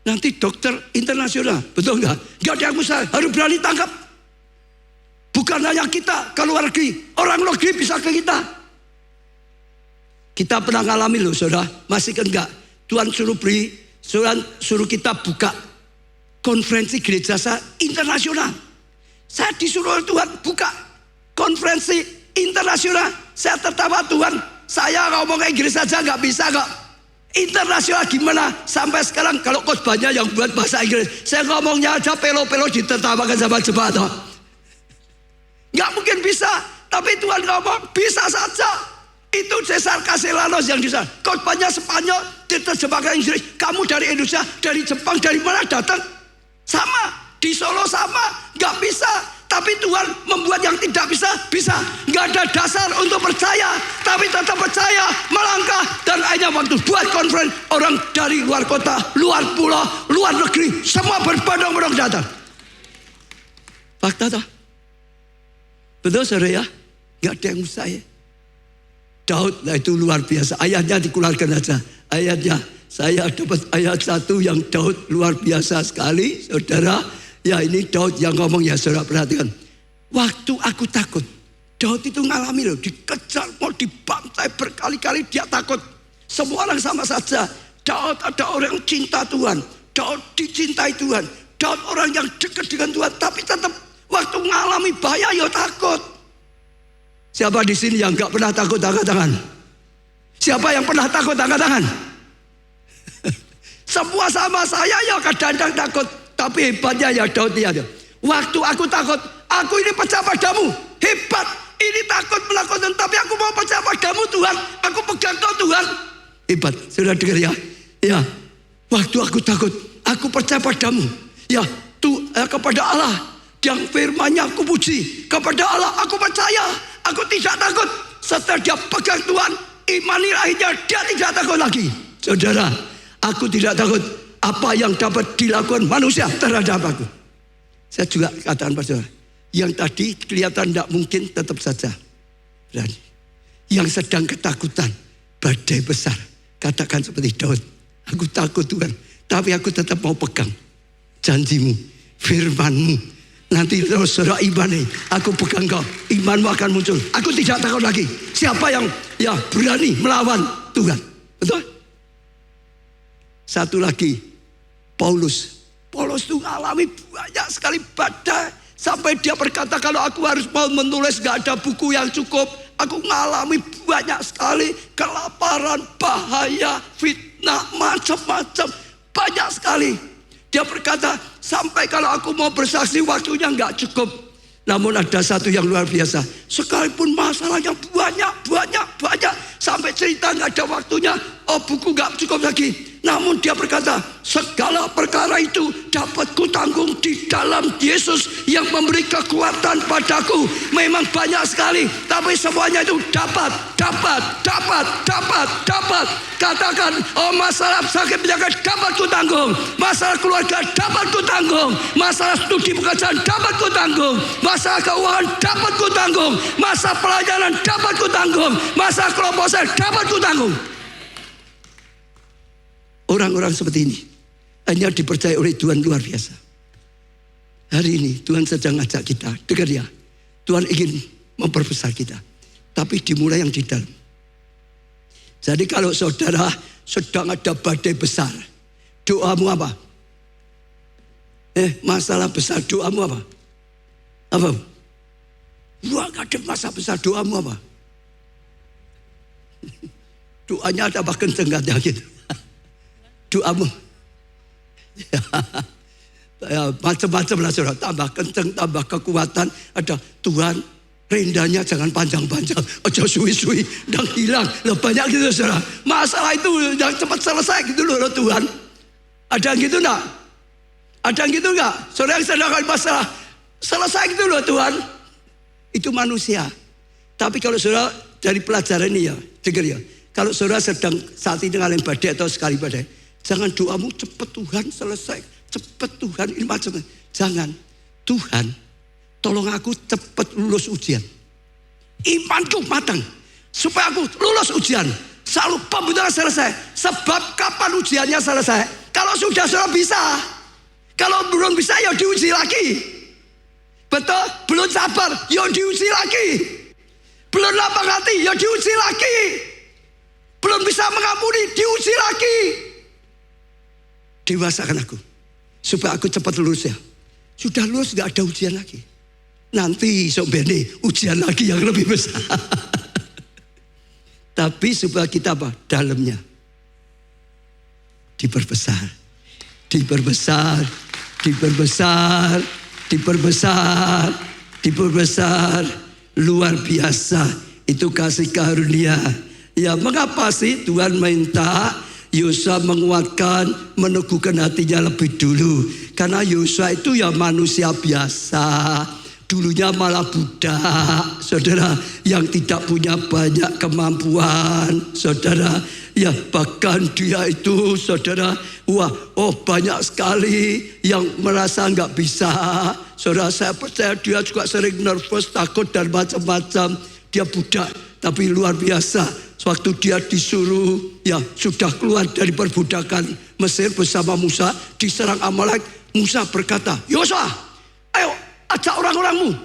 Nanti dokter internasional, betul nggak? Gak ada yang mustahil. Harus berani tangkap. Bukan hanya kita ke luar negeri, orang luar negeri bisa ke kita. Kita pernah ngalami loh, saudara. Masih kan enggak? Tuhan suruh kita buka konferensi gereja internasional. Saya disuruh Tuhan buka konferensi internasional. Saya tertawa, Tuhan, saya ngomong Inggris saja nggak bisa kok. Internasional gimana? Sampai sekarang kalau khotbahnya yang buat bahasa Inggris, saya ngomongnya aja pelo-pelo ditertawakan sama jemaat. Nggak mungkin bisa, tapi Tuhan ngomong bisa saja. Itu Cesar Castellanos yang di sana. Khotbahnya Spanyol, diterjemahkan Inggris. Kamu dari Indonesia, dari Jepang, dari mana datang? Sama, di Solo sama, nggak bisa. Tapi Tuhan membuat yang tidak bisa, bisa. Nggak ada dasar untuk percaya, tapi tetap percaya, melangkah. Dan akhirnya waktu buat konferensi, orang dari luar kota, luar pulau, luar negeri, semua berbondong-bondong datang. Fakta toh? Betul saudara ya? Nggak ada yang mustahil. Daud, nah itu luar biasa. Ayatnya dikeluarkan aja. Ayatnya, saya dapat ayat 1 yang Daud luar biasa sekali, saudara. Ya ini Daud yang ngomong ya, saudara perhatikan. Waktu aku takut, Daud itu ngalami loh, dikejar, mau dibantai berkali-kali, dia takut. Semua orang sama saja. Daud ada orang yang cinta Tuhan. Daud dicintai Tuhan. Daud orang yang dekat dengan Tuhan, tapi tetap waktu ngalami bahaya, ya takut. Siapa di sini yang gak pernah takut, angkat tangan? Siapa yang pernah takut, angkat tangan? Semua sama saya ya kadang-kadang takut. Tapi hebatnya ya Daud ya. Waktu aku takut, aku ini percaya padamu. Hebat, ini takut melakukan, tapi aku mau percaya padamu Tuhan. Aku pegang kau Tuhan. Hebat, sudah dengar ya? Ya, waktu aku takut, aku percaya padamu. Ya, kepada Allah yang firman-Nya aku puji. Kepada Allah aku percaya. Aku tidak takut. Setelah dia pegang Tuhan, imani akhirnya dia tidak takut lagi. Saudara, aku tidak takut apa yang dapat dilakukan manusia terhadap aku. Saya juga katakan pada saudara, yang tadi kelihatan tidak mungkin tetap saja berani. Yang sedang ketakutan, badai besar, katakan seperti Daud, aku takut Tuhan, tapi aku tetap mau pegang janjimu, firmanmu. Nanti saudara imani, aku pegang kau, imanmu akan muncul. Aku tidak takut lagi. Siapa yang berani melawan Tuhan? Betul? Satu lagi, Paulus. Paulus itu mengalami banyak sekali badai. Sampai dia berkata, kalau aku harus mau menulis, gak ada buku yang cukup. Aku mengalami banyak sekali kelaparan, bahaya, fitnah, macam-macam. Banyak sekali. Dia berkata, sampai kalau aku mau bersaksi waktunya nggak cukup. Namun ada satu yang luar biasa. Sekalipun masalahnya banyak. Sampai cerita nggak ada waktunya. Oh buku nggak cukup lagi. Namun dia berkata, segala perkara itu dapat kutanggung di dalam Yesus yang memberi kekuatan padaku. Memang banyak sekali, tapi semuanya itu dapat. Katakan, oh masalah sakit penyakit dapat kutanggung. Masalah keluarga dapat kutanggung. Masalah studi pekerjaan dapat kutanggung. Masalah keuangan dapat kutanggung. Masalah pelajaran dapat kutanggung. Masalah kelompok saya dapat kutanggung. Orang-orang seperti ini hanya dipercaya oleh Tuhan luar biasa. Hari ini Tuhan sedang ngajak kita, dengar ya. Tuhan ingin memperbesar kita, tapi dimulai yang di dalam. Jadi kalau saudara sedang ada badai besar, doamu apa? Masalah besar, doamu apa? Apa? Wah, gak ada masalah besar, doamu apa? Doanya ada bahkan kenceng gitu. Doamu ya, macam-macam lah saudara. Tambah kenceng, tambah kekuatan. Ada Tuhan, rendahnya jangan panjang-panjang, aja suwi-suwi dan hilang. Loh, banyak gitu saudara. Masalah itu yang cepat selesai gitu loh Tuhan. Ada yang gitu enggak? Ada yang gitu enggak? Saudara yang sedang masalah selesai gitu loh Tuhan. Itu manusia. Tapi kalau saudara dari pelajaran ini ya, dengar ya. Kalau saudara sedang saat ini ngalamin badai atau sekali badai, jangan doamu cepat Tuhan selesai, cepat Tuhan ini macam. Jangan, Tuhan tolong aku cepat lulus ujian. imanku matang. Supaya aku lulus ujian. Selalu pembentukan selesai. Sebab kapan ujiannya selesai? Kalau sudah bisa. Kalau belum bisa ya diuji lagi. Betul? Belum sabar ya diuji lagi. Belum lapang hati ya diuji lagi. Belum bisa mengampuni diuji lagi. Dewasakan aku. Supaya aku cepat lulus ya. Sudah lulus gak ada ujian lagi. Nanti sok bene ujian lagi yang lebih besar. Tapi supaya kita apa? Dalamnya diperbesar, diperbesar, diperbesar, diperbesar, diperbesar. Luar biasa. Itu kasih karunia. Ya, mengapa sih Tuhan minta Yosua menguatkan, meneguhkan hatinya lebih dulu? Karena Yosua itu ya manusia biasa. Dulunya malah budak, saudara, yang tidak punya banyak kemampuan, saudara. Ya, bahkan dia itu, saudara, banyak sekali yang merasa nggak bisa. Saudara, saya percaya dia juga sering nervous, takut dan macam-macam. Dia budak, tapi luar biasa. Waktu dia disuruh, ya sudah keluar dari perbudakan Mesir bersama Musa, diserang Amalek. Musa berkata, Yosua, ayo ajak orang-orangmu,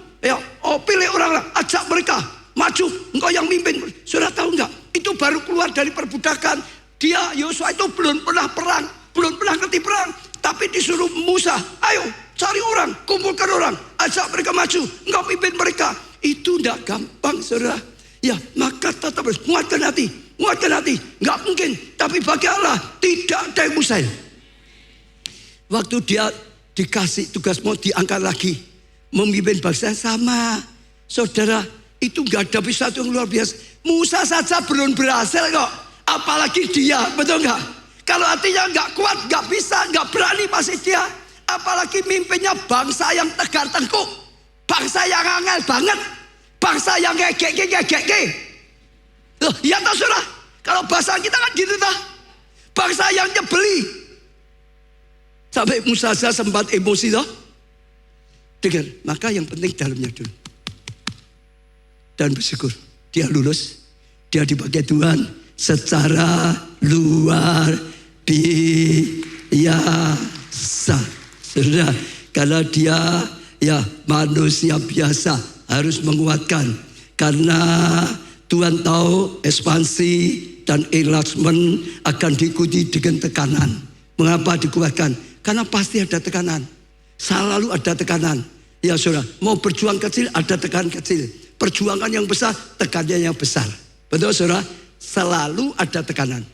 pilih orang-orang, ajak mereka, maju, engkau yang mimpin. Sudah tahu enggak? Itu baru keluar dari perbudakan. Dia, Yosua itu belum pernah perang, belum pernah ngerti perang. Tapi disuruh Musa, ayo cari orang, kumpulkan orang, ajak mereka maju, engkau pimpin mereka. Itu enggak gampang, saudara. Ya, maka tetap harus muatkan hati, enggak mungkin. Tapi bagi Allah tidak ada yang mustahil. Waktu dia dikasih tugas mau diangkat lagi, memimpin bangsa sama, saudara, itu enggak ada sesuatu yang luar biasa. Musa saja belum berhasil kok, apalagi dia, betul enggak? Kalau hatinya enggak kuat, enggak bisa, enggak berani masih dia. Apalagi mimpinnya bangsa yang tegar tengkuk, bangsa yang angel banget, bangsa yang gegek. Loh, ya tahu saudara, kalau bahasa kita kan gitu tah, bangsa yang nyebeli. Sampai Musa saja sempat emosi toh. Dengar, maka yang penting dalamnya dulu. Dan bersyukur, dia lulus, dia dipakai Tuhan secara luar biasa. Saudara, kalau dia ya manusia biasa harus menguatkan. Karena Tuhan tahu ekspansi dan enlargement akan diikuti dengan tekanan. Mengapa dikuatkan? Karena pasti ada tekanan. Selalu ada tekanan. Ya saudara, mau berjuang kecil ada tekanan kecil. Perjuangan yang besar, tekanannya yang besar. Betul saudara? Selalu ada tekanan.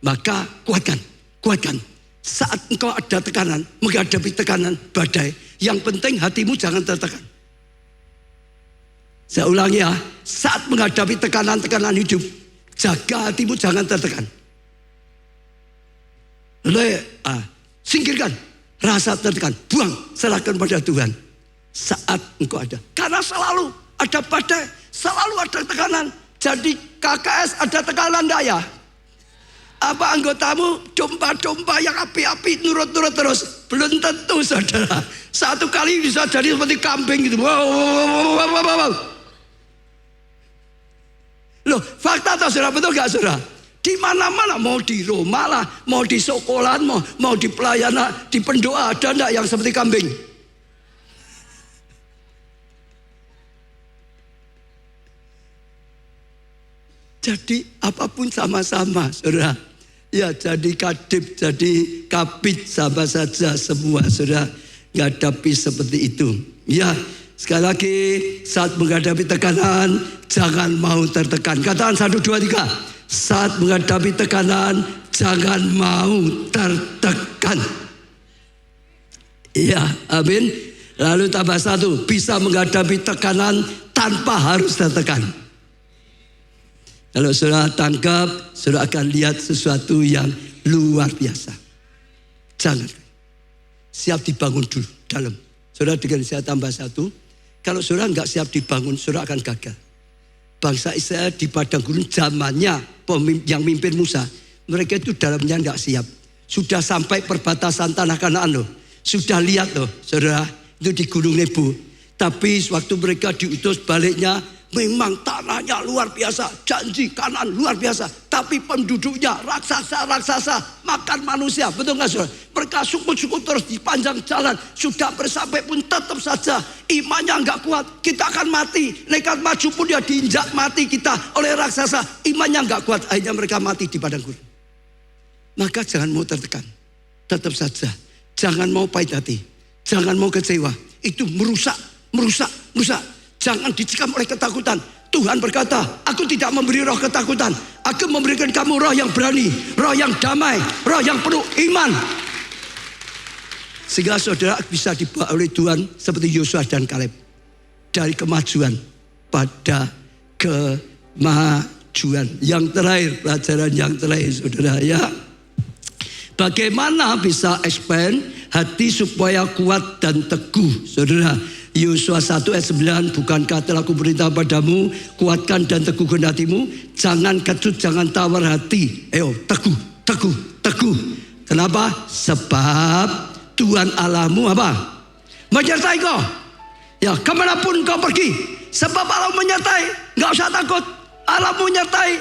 Maka kuatkan. Saat engkau ada tekanan, menghadapi tekanan badai, yang penting hatimu jangan tertekan. Saya ulangi ya, saat menghadapi tekanan-tekanan hidup, jaga hatimu jangan tertekan. Singkirkan rasa tertekan, buang, serahkan pada Tuhan. Saat engkau ada, karena selalu ada badai, selalu ada tekanan. Jadi KKS ada tekanan daya. Apa anggotamu domba-domba yang api-api nurut-nurut terus? Belum tentu saudara. Satu kali bisa jadi seperti kambing gitu. Wow. Loh, fakta atau saudara, betul gak saudara? Di mana-mana, mau di Roma lah, mau di sekolah, mau di pelayanan, di pendoa, ada enggak yang seperti kambing? Jadi apapun sama-sama, saudara. Ya, jadi kadip, jadi kapit, sama saja semua, saudara. Menghadapi seperti itu. Ya, sekali lagi, saat menghadapi tekanan, jangan mau tertekan. Katakan 1, 2, 3. Saat menghadapi tekanan, jangan mau tertekan. Ya, amin. Lalu tambah 1, bisa menghadapi tekanan tanpa harus tertekan. Kalau saudara tangkap, saudara akan lihat sesuatu yang luar biasa. Jangan. Siap dibangun dulu dalam. Saudara dengan saya tambah 1. Kalau saudara enggak siap dibangun, saudara akan gagal. Bangsa Israel di padang gurun zamannya yang mimpin Musa, mereka itu dalamnya enggak siap. Sudah sampai perbatasan tanah Kanaan loh. Sudah lihat loh, saudara, itu di Gunung Nebo. Tapi waktu mereka diutus baliknya, Memang tanahnya luar biasa, janji kanan luar biasa, tapi penduduknya raksasa makan manusia, betul nggak saudara? Mereka sukut-sukut terus di panjang jalan, sudah bersampai pun tetap saja imannya nggak kuat. Kita akan mati, nekat maju pun dia diinjak mati kita oleh raksasa, imannya nggak kuat, akhirnya mereka mati di padang gurun. Maka jangan mau tertekan, tetap saja, jangan mau pahit hati, jangan mau kecewa, itu merusak. Jangan dicekam oleh ketakutan. Tuhan berkata, aku tidak memberi roh ketakutan. Aku memberikan kamu roh yang berani, roh yang damai, roh yang penuh iman. Sehingga saudara bisa dibawa oleh Tuhan seperti Yosua dan Kaleb. Dari kemajuan pada kemajuan. Yang terakhir, pelajaran yang terakhir saudara ya. Bagaimana bisa expand hati supaya kuat dan teguh saudara. Yosua 1 ayat 9, bukankah telah kuperintah padamu, kuatkan dan teguhkan hatimu, jangan kecut, jangan tawar hati. Ayo teguh. Kenapa? Sebab Tuhan Allahmu apa? Menyertai kau. Ya, kemanapun kau pergi, sebab Allah menyertai, nggak usah takut. Allah menyertai,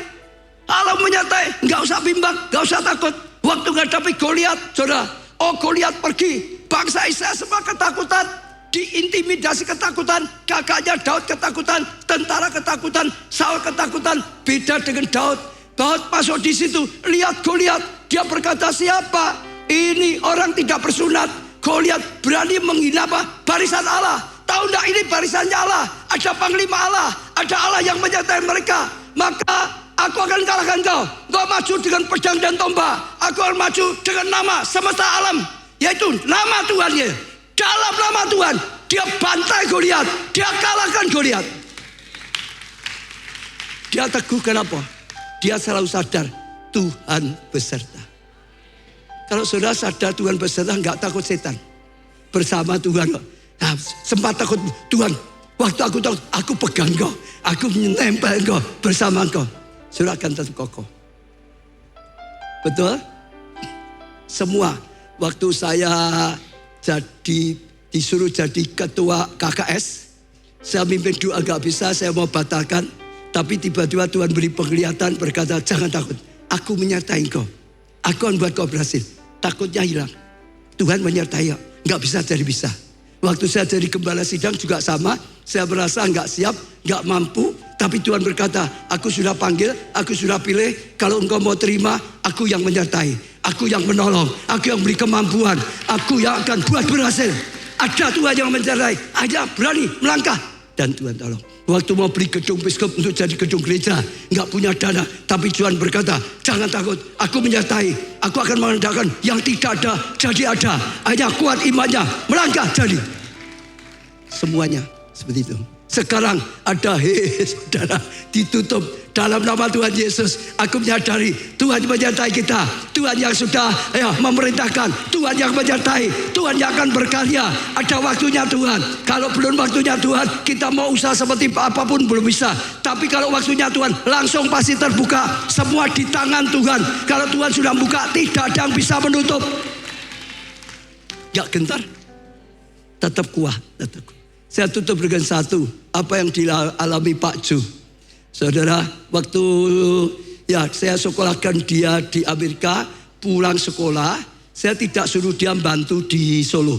nggak usah bimbang, nggak usah takut. Waktu menghadapi Goliat, saudara, Goliat pergi, bangsa Israel semua ketakutan. Diintimidasi ketakutan, kakaknya Daud ketakutan, tentara ketakutan, Saul ketakutan. Beda dengan Daud. Daud masuk di situ, lihat Goliat, dia berkata, siapa? Ini orang tidak bersunat. Goliat berani menghina apa? Barisan Allah. Tahu enggak ini barisannya Allah? Ada panglima Allah, ada Allah yang menyertai mereka. Maka aku akan kalahkan kau. Kau maju dengan pedang dan tombak. Aku akan maju dengan nama semesta alam, yaitu nama Tuhannya. Dalam nama Tuhan, dia bantai Goliat, dia kalahkan Goliat. Dia teguh kenapa? Dia selalu sadar Tuhan beserta. Kalau saudara sadar Tuhan beserta, nggak takut setan. Bersama Tuhan. Nah, sempat takut Tuhan. Waktu aku takut, aku pegang kau, aku menempel kau, bersama kau. Saudara akan tetap kokoh. Betul? Semua. Waktu saya disuruh jadi ketua KKS, saya mimpin doa gak bisa, saya mau batalkan, tapi tiba-tiba Tuhan beri penglihatan, berkata jangan takut, aku menyertai kau, aku akan buat kau berhasil. Takutnya hilang, Tuhan menyertai, gak bisa jadi bisa. Waktu saya jadi gembala sidang juga sama, saya merasa gak siap, gak mampu, tapi Tuhan berkata, aku sudah panggil, aku sudah pilih, kalau engkau mau terima, aku yang menyertai. Aku yang menolong, aku yang beri kemampuan, aku yang akan buat berhasil. Ada Tuhan yang menyertai, aja berani melangkah, dan Tuhan tolong. Waktu mau beli gedung biskop untuk jadi gedung gereja, nggak punya dana, tapi Tuhan berkata, jangan takut, aku menyertai, aku akan mengadakan yang tidak ada jadi ada. Hanya kuat imannya, melangkah jadi. Semuanya seperti itu. Sekarang ada saudara, ditutup dalam nama Tuhan Yesus. Aku menyadari Tuhan menyertai kita, Tuhan yang sudah memerintahkan, Tuhan yang menyertai, Tuhan yang akan berkarya. Ada waktunya Tuhan. Kalau belum waktunya Tuhan, kita mau usaha seperti apapun belum bisa. Tapi kalau waktunya Tuhan, langsung pasti terbuka. Semua di tangan Tuhan. Kalau Tuhan sudah buka, tidak ada yang bisa menutup. Gak gentar, tetap kuat, tetap kuat. Saya tutup dengan satu, apa yang dialami Pak Jo. Saudara, waktu saya sekolahkan dia di Amerika, pulang sekolah, saya tidak suruh dia bantu di Solo.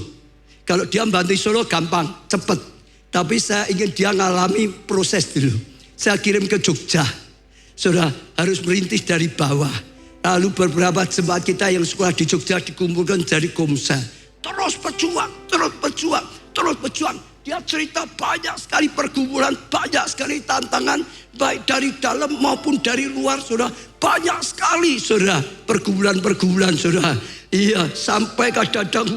Kalau dia bantu di Solo gampang, cepat. Tapi saya ingin dia ngalami proses dulu. Saya kirim ke Jogja. Saudara, harus merintis dari bawah. Lalu beberapa jemaat kita yang sekolah di Jogja dikumpulkan dari Komsel. Terus berjuang. Dia cerita banyak sekali pergumulan, banyak sekali tantangan, baik dari dalam maupun dari luar, saudara. Banyak sekali, saudara, pergumulan, saudara. Iya, sampai kadang-kadang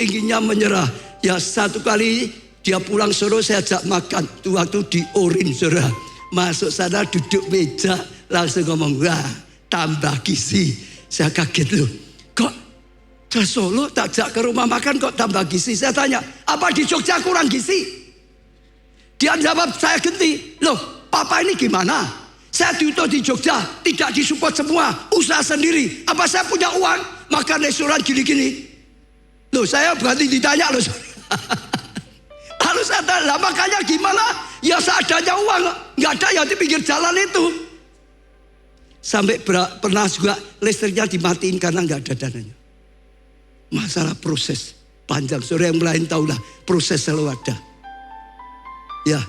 inginnya menyerah. Ya, satu kali dia pulang sore, saya ajak makan. Itu waktu di Orin, saudara. Masuk sana, duduk meja, langsung ngomong, wah, tambah gizi. Saya kaget loh. Kok ke Solo tak ajak ke rumah makan kok tambah gizi? Saya tanya, apa di Jogja kurang gizi? Dia jawab, saya ganti. Loh, papa ini gimana? Saya diutus di Jogja, tidak disupport semua, usaha sendiri. Apa saya punya uang makan restoran gini-gini? Loh, saya berarti ditanya loh. Lalu saya tanya, makanya gimana? Ya seadanya uang, nggak ada yang di pinggir jalan itu. Sampai pernah juga listriknya dimatiin karena nggak ada dananya. Masalah proses panjang. Saudara yang lain tahulah proses selalu ada. Ya,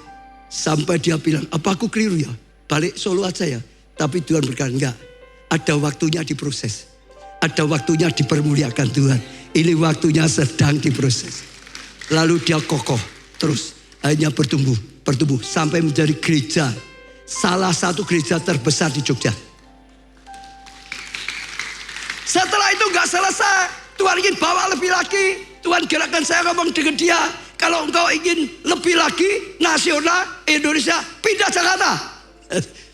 sampai dia bilang, apa aku keliru ya? Balik Solo aja ya. Tapi Tuhan berkata, enggak. Ada waktunya diproses. Ada waktunya dipermuliakan Tuhan. Ini waktunya sedang diproses. Lalu dia kokoh terus. Akhirnya bertumbuh sampai menjadi gereja. Salah satu gereja terbesar di Jogja. Setelah itu gak selesai. Tuhan ingin bawa lebih lagi. Tuhan gerakkan saya ngomong dengan dia. Kalau engkau ingin lebih lagi nasional Indonesia, pindah Jakarta.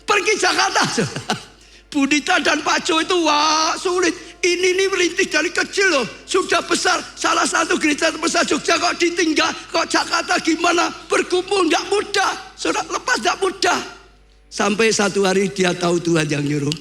Pergi Jakarta. Budita dan Pak Jo itu wah sulit. Ini merintis dari kecil loh. Sudah besar. Salah satu gereja terbesar Jogja kok ditinggal. Kok Jakarta gimana? Berkumpul gak mudah. Sudah lepas gak mudah. Sampai satu hari dia tahu Tuhan yang nyuruh.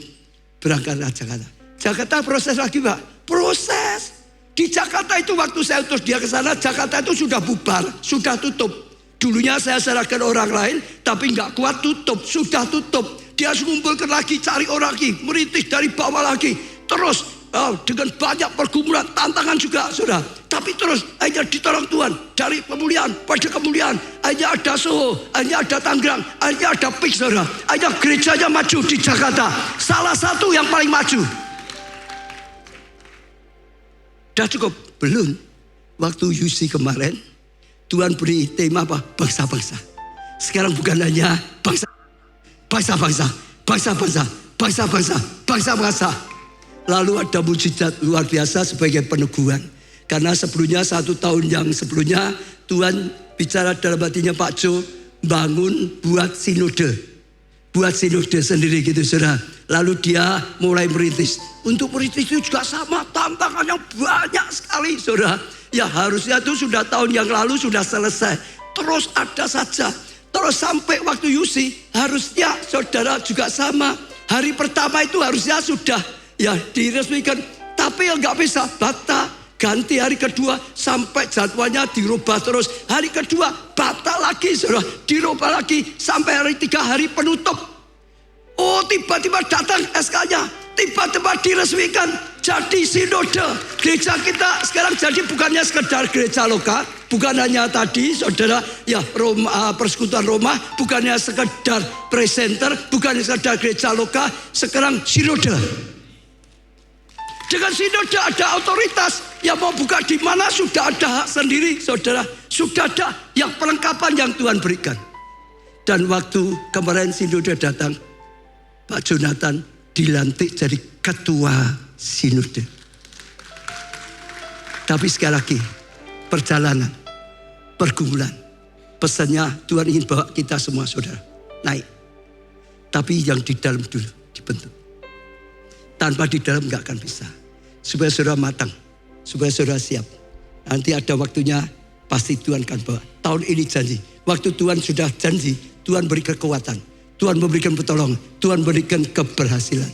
Berangkatlah Jakarta. Jakarta proses lagi Pak. Proses. Di Jakarta itu waktu saya utus dia ke sana, Jakarta itu sudah bubar, sudah tutup. Dulunya saya serahkan orang lain, tapi nggak kuat tutup, sudah tutup. Dia harus ngumpulkan lagi, cari orang lagi, merintis dari bawah lagi. Terus dengan banyak pergumulan, tantangan juga, saudara. Tapi terus akhirnya ditolong Tuhan dari kemuliaan pada kemuliaan. Akhirnya ada Solo, akhirnya ada Tangerang, akhirnya ada Pik, saudara. Akhirnya gerejanya maju di Jakarta. Salah satu yang paling maju. Sudah cukup? Belum. Waktu UC kemarin, Tuhan beri tema apa? Bangsa-bangsa. Sekarang bukan hanya bangsa-bangsa. Lalu ada mujizat luar biasa sebagai peneguhan. Karena sebelumnya 1 tahun yang sebelumnya, Tuhan bicara dalam hatinya Pak Jo, bangun buat sinode. Buat sinode sendiri gitu saudara. Lalu dia mulai merintis. Untuk merintis itu juga sama, tantangannya banyak sekali saudara. Ya harusnya itu sudah tahun yang lalu sudah selesai. Terus ada saja. Terus sampai waktu UC harusnya saudara juga sama. Hari pertama itu harusnya sudah ya diresmikan. Tapi nggak bisa, batal. Ganti hari kedua sampai jadwalnya dirubah terus. Hari kedua batal lagi saudara. Dirubah lagi sampai hari 3 hari penutup. Oh tiba-tiba datang SK-nya. Tiba-tiba diresmikan jadi sinode. Gereja kita sekarang jadi bukannya sekedar gereja lokal. Bukan hanya tadi saudara ya Roma, Persekutuan Roma. Bukannya sekedar presenter. Bukannya sekedar gereja lokal. Sekarang sinode. Dengan sinode ada otoritas. Yang mau buka di mana sudah ada hak sendiri saudara. Sudah ada yang perlengkapan yang Tuhan berikan. Dan waktu kemarin sinode datang, Pak Jonathan dilantik jadi ketua sinode. Tapi sekali lagi, perjalanan, pergumulan, pesannya Tuhan ingin bawa kita semua saudara naik. Tapi yang di dalam dulu dibentuk. Tanpa di dalam gak akan bisa. Supaya saudara matang, supaya saudara siap. Nanti ada waktunya pasti Tuhan akan bawa. Tahun ini janji. Waktu Tuhan sudah janji, Tuhan beri kekuatan. Tuhan memberikan pertolongan, Tuhan berikan keberhasilan.